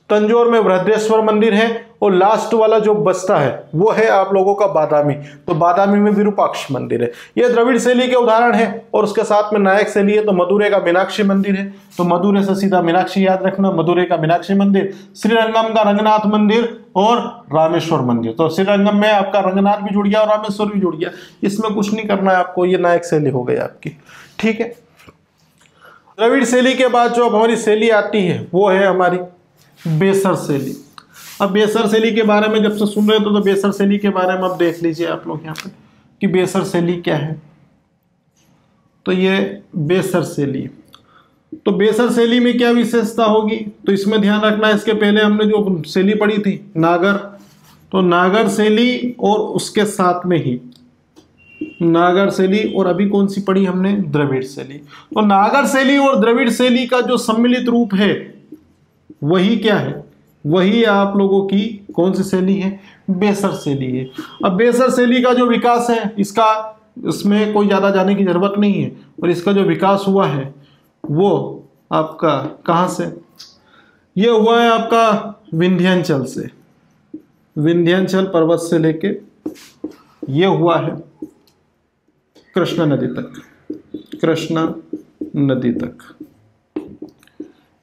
तंजौर में बृहदेश्वर मंदिर है, और लास्ट वाला जो बचता है वो है आप लोगों का बादामी, तो बादामी में विरूपाक्ष मंदिर है। ये द्रविड़ शैली के उदाहरण है। और उसके साथ में नायक शैली है, तो मदुरै का मीनाक्षी मंदिर है, तो मदुरै से सीधा मीनाक्षी याद रखना, मदुरै का मीनाक्षी मंदिर, श्रीरंगम का रंगनाथ मंदिर, और रामेश्वर मंदिर। तो श्रीरंगम में आपका रंगनाथ भी जुड़ गया और रामेश्वर भी जुड़ गया, इसमें कुछ नहीं करना है आपको, ये नायक शैली हो गई आपकी। ठीक है, द्रविड़ शैली के बाद जो अब हमारी शैली आती है वो है हमारी बेसर शैली। अब बेसर शैली के बारे में जब से सुन रहे हो तो बेसर शैली के बारे में अब देख लीजिए आप लोग यहाँ पे कि बेसर शैली क्या है। तो ये बेसर शैली, तो बेसर शैली में क्या विशेषता होगी, तो इसमें ध्यान रखना, इसके पहले हमने जो शैली पढ़ी थी नागर, तो नागर शैली और उसके साथ में ही नागर शैली, और अभी कौन सी पढ़ी हमने, द्रविड़ शैली। तो नागर शैली और द्रविड़ शैली का जो सम्मिलित रूप है वही क्या है, वही आप लोगों की कौन सी शैली है, बेसर शैली है। अब बेसर शैली का जो विकास है, इसमें कोई ज़्यादा जाने की जरूरत नहीं है, और इसका जो विकास हुआ है वो आपका कहाँ से, ये हुआ है आपका विंध्याचल से, विंध्याचल पर्वत से लेके ये हुआ है कृष्णा नदी तक, कृष्णा नदी तक,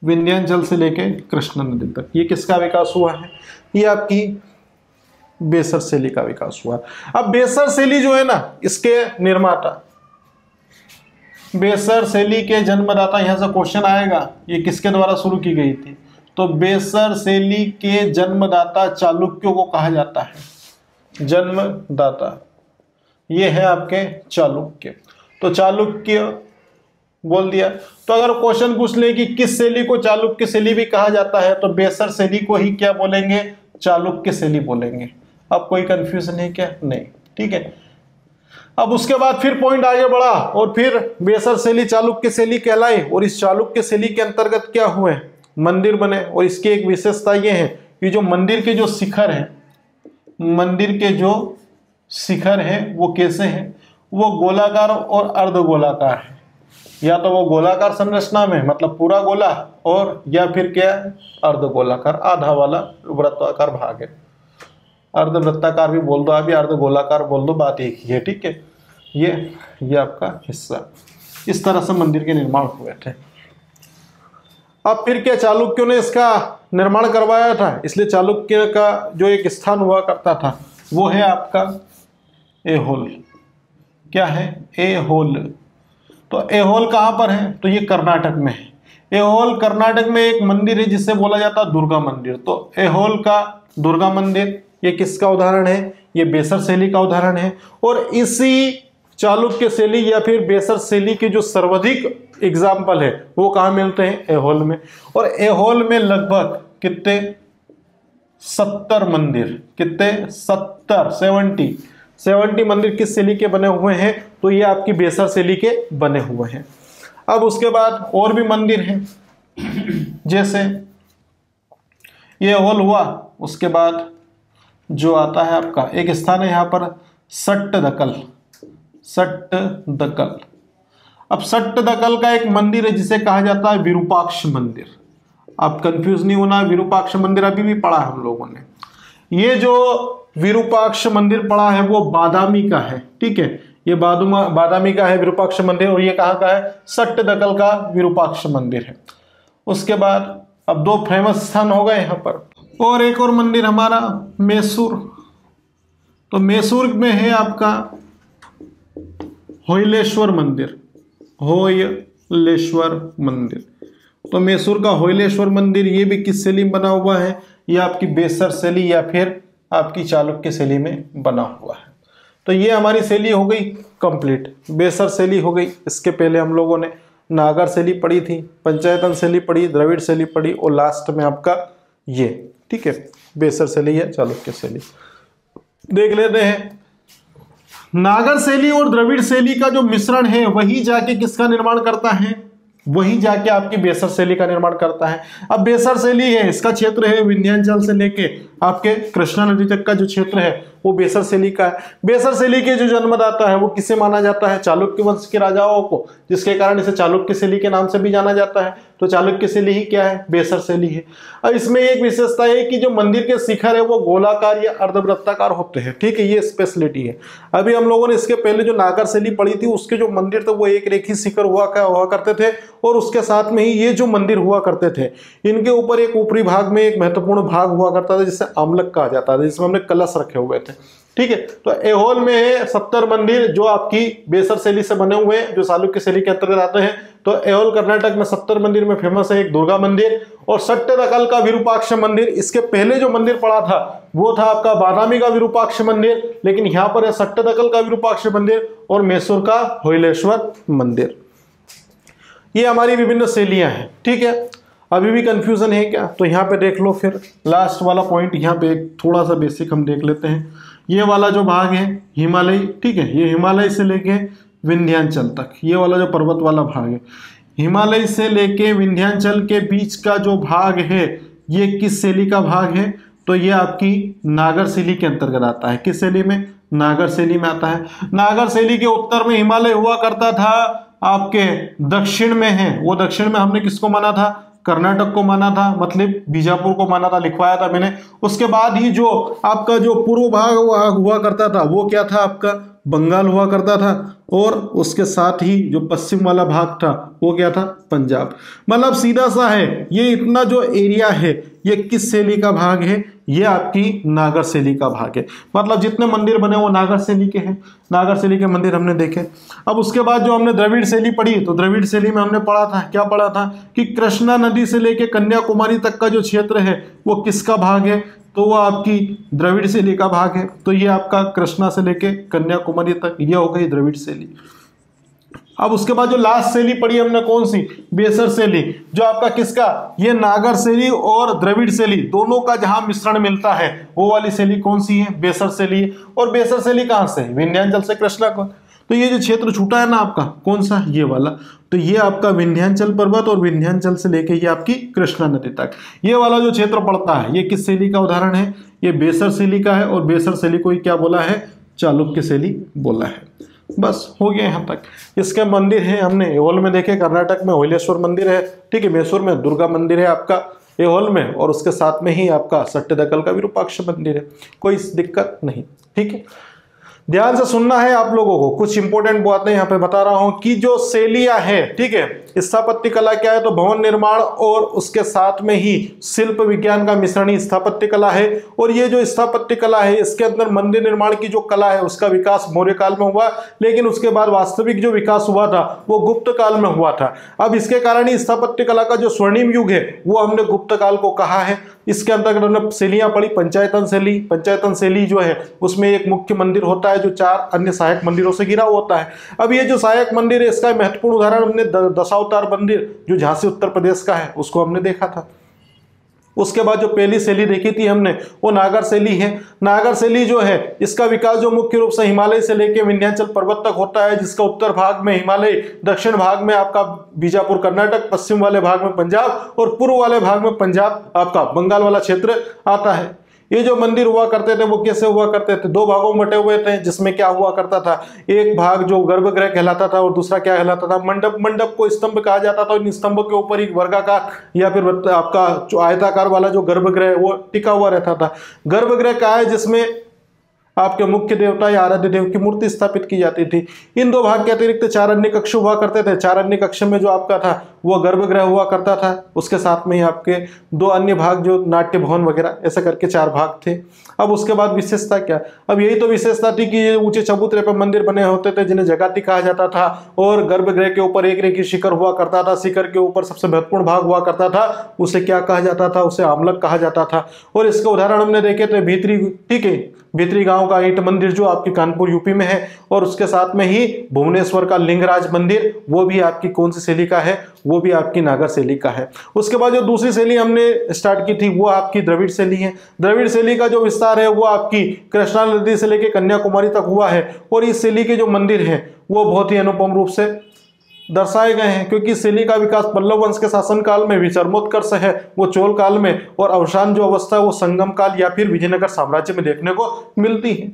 विंध्याचल से लेके कृष्णा नदी तक, ये किसका विकास हुआ है, ये आपकी बेसर शैली का विकास हुआ। अब बेसर शैली जो है ना, इसके निर्माता, बेसर शैली के जन्मदाता, यहां से क्वेश्चन आएगा ये किसके द्वारा शुरू की गई थी, तो बेसर शैली के जन्मदाता चालुक्यों को कहा जाता है, जन्मदाता ये है आपके चालुक्य। तो चालुक्य बोल दिया। तो अगर क्वेश्चन पूछ ले कि किस शैली को चालुक्य शैली भी कहा जाता है, तो बेसर शैली को ही क्या बोलेंगे, चालुक्य शैली बोलेंगे। अब कोई कंफ्यूजन है क्या, नहीं, ठीक है। अब उसके बाद फिर पॉइंट आगे बढ़ा, और फिर बेसर शैली चालुक्य शैली कहलाई, और इस चालुक्य शैली के अंतर्गत क्या हुए, मंदिर बने। और इसकी एक विशेषता ये है कि जो मंदिर के जो शिखर है, मंदिर के जो शिखर है वो कैसे हैं, वो गोलाकार और अर्धगोलाकार है। या तो वो गोलाकार संरचना में मतलब पूरा गोला, और या फिर क्या है अर्धगोलाकार, आधा वाला वृत्ताकार भाग है। अर्धवृत्ताकार भी बोल दो, अभी अर्धगोलाकार बोल दो, बात एक ही है। ठीक है, ये आपका हिस्सा। इस तरह से मंदिर के निर्माण हुए थे। अब फिर क्या चालुक्यों ने इसका निर्माण करवाया था, इसलिए चालुक्य का जो एक स्थान हुआ करता था वो है आपका ऐहोल। क्या है? ऐहोल। तो ऐहोल कहाँ पर है? तो ये कर्नाटक में है। ऐहोल कर्नाटक में एक मंदिर है जिसे बोला जाता है दुर्गा मंदिर। तो ऐहोल का दुर्गा मंदिर ये किसका उदाहरण है? ये बेसर शैली का उदाहरण है। और इसी चालुक्य शैली या फिर बेसर शैली के जो सर्वाधिक एग्जाम्पल है वो कहाँ मिलते हैं? ऐहोल में। और ऐहोल में लगभग कितने? 70 मंदिर। कितने? 70 मंदिर किस शैली के बने हुए हैं? तो ये आपकी बेसर शैली के बने हुए हैं। अब उसके बाद और भी मंदिर हैं, जैसे ये ऐहोल हुआ। उसके बाद जो आता है आपका एक स्थान है यहाँ पर सट्टदकल। सट्टदकल। अब सट्टदकल का एक मंदिर है जिसे कहा जाता है विरूपाक्ष मंदिर। आप कंफ्यूज नहीं होना, विरूपाक्ष मंदिर अभी भी पढ़ा है हम लोगों ने। ये जो विरूपाक्ष मंदिर पढ़ा है वो बादामी का है। ठीक है, ये बादामी का है विरूपाक्ष मंदिर। और ये कहाँ का है? सट्टदकल का विरूपाक्ष मंदिर है। उसके बाद अब 2 फेमस स्थान हो गए यहाँ पर। और एक और मंदिर हमारा मैसूर। तो मैसूर में है आपका होयलेश्वर मंदिर। होयलेश्वर मंदिर। तो मैसूर का होयलेश्वर मंदिर ये भी किस शैली में बना हुआ है? ये आपकी बेसर शैली या फिर आपकी चालुक्य शैली में बना हुआ है। तो ये हमारी शैली हो गई कंप्लीट। बेसर शैली हो गई। इसके पहले हम लोगों ने नागर शैली पढ़ी थी, पंचायतन शैली पढ़ी, द्रविड़ शैली पढ़ी, और लास्ट में आपका ये, ठीक है, बेसर शैली या चालुक्य शैली देख लेते हैं। नागर शैली और द्रविड़ शैली का जो मिश्रण है वही जाके किसका निर्माण करता है? वही जाके आपकी बेसर शैली का निर्माण करता है। अब बेसर शैली है, इसका क्षेत्र है विंध्याचल से लेके आपके कृष्णा नदी तक का जो क्षेत्र है वो बेसर शैली का है। बेसर शैली के जो जन्मदाता है वो किसे माना जाता है? चालुक्य वंश के राजाओं को, जिसके कारण इसे चालुक्य शैली के नाम से भी जाना जाता है। तो चालुक्य शैली ही क्या है? बेसर शैली है। अब इसमें एक विशेषता है कि जो मंदिर के शिखर है वो गोलाकार या अर्धवृत्ताकार होते हैं। ठीक है, ये स्पेशलिटी है। अभी हम लोगों ने इसके पहले जो नागर शैली पढ़ी थी उसके जो मंदिर थे वो एक रेखी शिखर हुआ करते थे, और उसके साथ में ही ये जो मंदिर हुआ करते थे इनके ऊपर एक ऊपरी भाग में एक महत्वपूर्ण भाग हुआ करता था जिसे आमलक कहा जाता था, जिसमें हमने कलश रखे हुए थे। ठीक है, तो ऐहोल में है 70 मंदिर जो आपकी बेसर शैली से बने हुए हैं, जो चालुक्य शैली के अंतर्गत आते हैं। तो ऐहोल कर्नाटक में 70 मंदिर में फेमस है एक दुर्गा मंदिर और सट्टदकल का विरूपाक्ष मंदिर। इसके पहले जो मंदिर पड़ा था वो था आपका बादामी का विरूपाक्ष मंदिर, लेकिन यहाँ पर है सट्टदकल का विरूपाक्ष मंदिर और मैसूर का होयलेश्वर मंदिर। ये हमारी विभिन्न शैलियां हैं। ठीक है, अभी भी कंफ्यूजन है क्या? तो यहाँ पे देख लो, फिर लास्ट वाला पॉइंट यहाँ पे एक थोड़ा सा बेसिक हम देख लेते हैं। ये वाला जो भाग है हिमालय, ठीक है, ये हिमालय से लेके विंध्याचल तक, ये वाला जो पर्वत वाला भाग है, हिमालय से लेके विंध्याचल के बीच का जो भाग है ये किस शैली का भाग है? तो ये आपकी नागर शैली के अंतर्गत आता है। किस शैली में? नागर शैली में आता है। नागर शैली के उत्तर में हिमालय हुआ करता था, आपके दक्षिण में है, वो दक्षिण में हमने किसको माना था? कर्नाटक को माना था, मतलब बीजापुर को माना था, लिखवाया था मैंने। उसके बाद ही जो आपका जो पूर्व भाग हुआ करता था वो क्या था? आपका बंगाल हुआ करता था, और उसके साथ ही जो पश्चिम वाला भाग था वो क्या था? पंजाब। मतलब सीधा सा है, ये इतना जो एरिया है ये किस शैली का भाग है? ये आपकी नागर शैली का भाग है। मतलब जितने मंदिर बने वो नागर शैली के हैं। नागर शैली के मंदिर हमने देखे। अब उसके बाद जो हमने द्रविड़ शैली पढ़ी, तो द्रविड़ शैली में हमने पढ़ा था, क्या पढ़ा था कि कृष्णा नदी से लेके कन्याकुमारी तक का जो क्षेत्र है वो किसका भाग है? तो वो आपकी द्रविड़ शैली का भाग है। तो ये आपका कृष्णा से लेके कन्याकुमारी तक ये हो गई द्रविड़ शैली। अब उसके बाद जो लास्ट शैली पढ़ी हमने कौन सी? बेसर शैली, जो आपका किसका? ये नागर शैली और द्रविड़ शैली दोनों का जहां मिश्रण मिलता है वो वाली शैली कौन सी है? बेसर शैली। और बेसर शैली कहां से? विंध्याचल से कृष्णा को। तो ये जो क्षेत्र छूटा है ना आपका, कौन सा? ये वाला। तो ये आपका विंध्याचल पर्वत और विंध्याचल से लेके ये आपकी कृष्णा नदी तक ये वाला जो क्षेत्र पड़ता है ये किस शैली का उदाहरण है? ये बेसर शैली का है। और बेसर शैली को ही क्या बोला है? चालुक्य शैली बोला है। बस हो गया यहाँ तक। इसके मंदिर है हमने ऐहोल में देखे, कर्नाटक में होयलेश्वर मंदिर है, ठीक है, मैसूर में दुर्गा मंदिर है आपका ऐहोल में, और उसके साथ में ही आपका सट्टेदकल का विरूपाक्ष मंदिर है। कोई दिक्कत नहीं, ठीक है। ध्यान से सुनना है आप लोगों को, कुछ इंपॉर्टेंट बातें यहाँ पे बता रहा हूं कि जो शैलियां है, ठीक है, स्थापत्य कला क्या है, तो भवन निर्माण और उसके साथ में ही शिल्प विज्ञान का मिश्रण ही स्थापत्य कला है। और ये जो स्थापत्य कला है इसके अंदर मंदिर निर्माण की जो कला है उसका विकास मौर्य काल में हुआ, लेकिन उसके बाद वास्तविक जो विकास हुआ था वो गुप्त काल में हुआ था। अब इसके कारण ही स्थापत्य कला का जो स्वर्णिम युग है वो हमने गुप्त काल को कहा है। इसके अंतर्गत हमने शैलियां पढ़ी, पंचायतन शैली। पंचायतन शैली जो है उसमें एक मुख्य मंदिर होता है जो 4 अन्य सहायक मंदिरों से घिरा होता है। अब ये जो सहायक मंदिर है इसका महत्वपूर्ण उदाहरण हमने दशावतार मंदिर जो झांसी उत्तर प्रदेश का है उसको हमने देखा था। उसके बाद जो पहली शैली देखी थी हमने वो नागर शैली है। नागर शैली जो है इसका विकास जो मुख्य रूप से हिमालय से लेकर विंध्याचल पर्वत तक होता है, जिसका उत्तर भाग में हिमालय, दक्षिण भाग में आपका बीजापुर कर्नाटक, पश्चिम वाले भाग में पंजाब और पूर्व वाले भाग में पंजाब आपका बंगाल वाला क्षेत्र आता है। ये जो मंदिर हुआ करते थे वो कैसे हुआ करते थे, 2 भागों में बटे हुए थे, जिसमें क्या हुआ करता था, एक भाग जो गर्भगृह कहलाता था और दूसरा क्या कहलाता था, मंडप। मंडप को स्तंभ कहा जाता था। इन स्तंभों के ऊपर एक वर्गाकार या फिर आपका जो आयताकार वाला जो गर्भगृह वो टिका हुआ रहता था। गर्भगृह का है जिसमें आपके मुख्य देवता या आराध्य देव की मूर्ति स्थापित की जाती थी। इन 2 भाग के अतिरिक्त 4 अन्य कक्ष हुआ करते थे। 4 अन्य कक्ष में जो आपका था वो गर्भगृह हुआ करता था, उसके साथ में ही आपके 2 अन्य भाग जो नाट्य भवन वगैरह, ऐसा करके 4 भाग थे। अब उसके बाद विशेषता क्या, अब यही तो विशेषता थी कि ये ऊंचे चबूतरे पर मंदिर बने होते थे जिन्हें जगाती कहा जाता था, और गर्भगृह के ऊपर एक रेखी शिखर हुआ करता था। शिखर के ऊपर सबसे महत्वपूर्ण भाग हुआ करता था, उसे क्या कहा जाता था, उसे आमलक कहा जाता था। और इसके उदाहरण हमने देखे थे भीतरी, ठीक है, भीतरी गांव का ईंट मंदिर जो आपकी कानपुर यूपी में है, और उसके साथ में ही भुवनेश्वर का लिंगराज मंदिर, वो भी आपकी कौन सी शैली का है, वो भी आपकी नागर शैली का है। उसके बाद जो दूसरी शैली हमने स्टार्ट की थी वो आपकी द्रविड़ शैली है। द्रविड़ शैली का जो विस्तार है वो आपकी कृष्णा नदी से लेकर कन्याकुमारी तक हुआ है, और इस शैली के जो मंदिर हैं वो बहुत ही अनुपम रूप से दर्शाए गए हैं, क्योंकि शैली का विकास पल्लव वंश के शासन काल में, विचर्मोत्कर्ष है वो चोल काल में, और अवसान जो अवस्था है वो संगम काल या फिर विजयनगर साम्राज्य में देखने को मिलती है।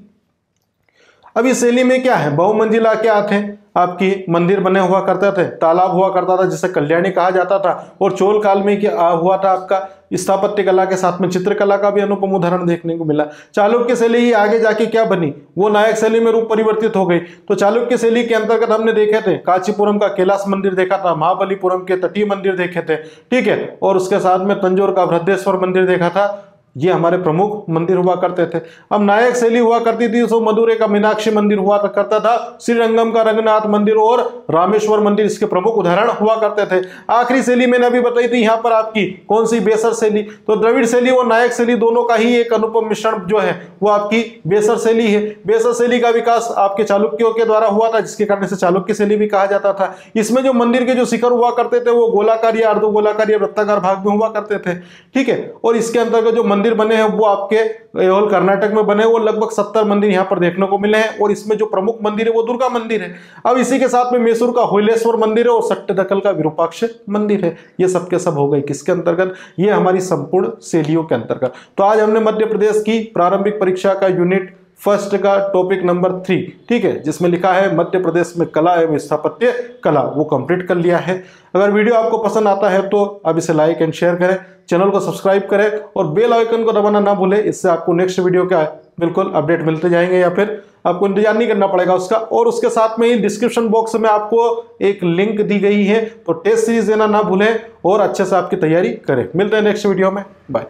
अब इस शैली में क्या है, बहुमंजिला क्या थे, आपकी मंदिर बने हुआ करते थे, तालाब हुआ करता था जिसे कल्याणी कहा जाता था, और चोल काल में क्या हुआ था, आपका स्थापत्य कला के साथ में चित्रकला का भी अनुपम उदाहरण देखने को मिला। चालुक्य शैली ही आगे जाके क्या बनी, वो नायक शैली में रूप परिवर्तित हो गई। तो चालुक्य शैली के अंतर्गत हमने देखे थे कांचीपुरम का कैलाश मंदिर देखा था, महाबलीपुरम के तटीय मंदिर देखे थे, ठीक है, और उसके साथ में तंजौर का बृहदेश्वर मंदिर देखा था। ये हमारे प्रमुख मंदिर हुआ करते थे। अब नायक शैली हुआ करती थी तो मदुरै का मीनाक्षी मंदिर हुआ करता था, श्रीरंगम का रंगनाथ मंदिर और रामेश्वर मंदिर इसके प्रमुख उदाहरण हुआ करते थे। आखिरी शैली मैंने अभी बताई थी यहाँ पर आपकी कौन सी, बेसर शैली। तो द्रविड़ शैली और नायक शैली दोनों का ही एक अनुपम मिश्रण जो है वो आपकी बेसर शैली है। बेसर शैली का विकास आपके चालुक्यों के द्वारा हुआ था, जिसके कारण से चालुक्य शैली भी कहा जाता था। इसमें जो मंदिर के जो शिखर हुआ करते थे वो गोलाकार या अर्धगोलाकार या वृत्ताकार भाग में हुआ करते थे, ठीक है। और इसके अंतर्गत जो मंदिर बने हैं वो आपके ऐहोल कर्नाटक में बने, वो लगभग 70 मंदिर यहाँ पर देखने को मिले हैं, और इसमें जो प्रमुख मंदिर है वो दुर्गा मंदिर है। अब इसी के साथ में मैसूर का होयलेश्वर मंदिर है और सट्टेदकल का विरूपाक्ष मंदिर है। ये सब के सब हो गए किसके अंतर्गत, ये हमारी संपूर्ण शैलियों के अंतर्गत। तो आज हमने मध्य प्रदेश की प्रारंभिक परीक्षा का यूनिट फर्स्ट का टॉपिक नंबर 3, ठीक है, जिसमें लिखा है मध्य प्रदेश में कला एवं स्थापत्य कला, वो कंप्लीट कर लिया है। अगर वीडियो आपको पसंद आता है तो अब इसे लाइक एंड शेयर करें, चैनल को सब्सक्राइब करें और बेल आइकन को दबाना ना भूलें। इससे आपको नेक्स्ट वीडियो का बिल्कुल अपडेट मिलते जाएंगे, या फिर आपको इंतजार नहीं करना पड़ेगा उसका। और उसके साथ में ही डिस्क्रिप्शन बॉक्स में आपको एक लिंक दी गई है, तो टेस्ट सीरीज देना ना भूलें और अच्छे से आपकी तैयारी करें। मिलते हैं नेक्स्ट वीडियो में, बाय।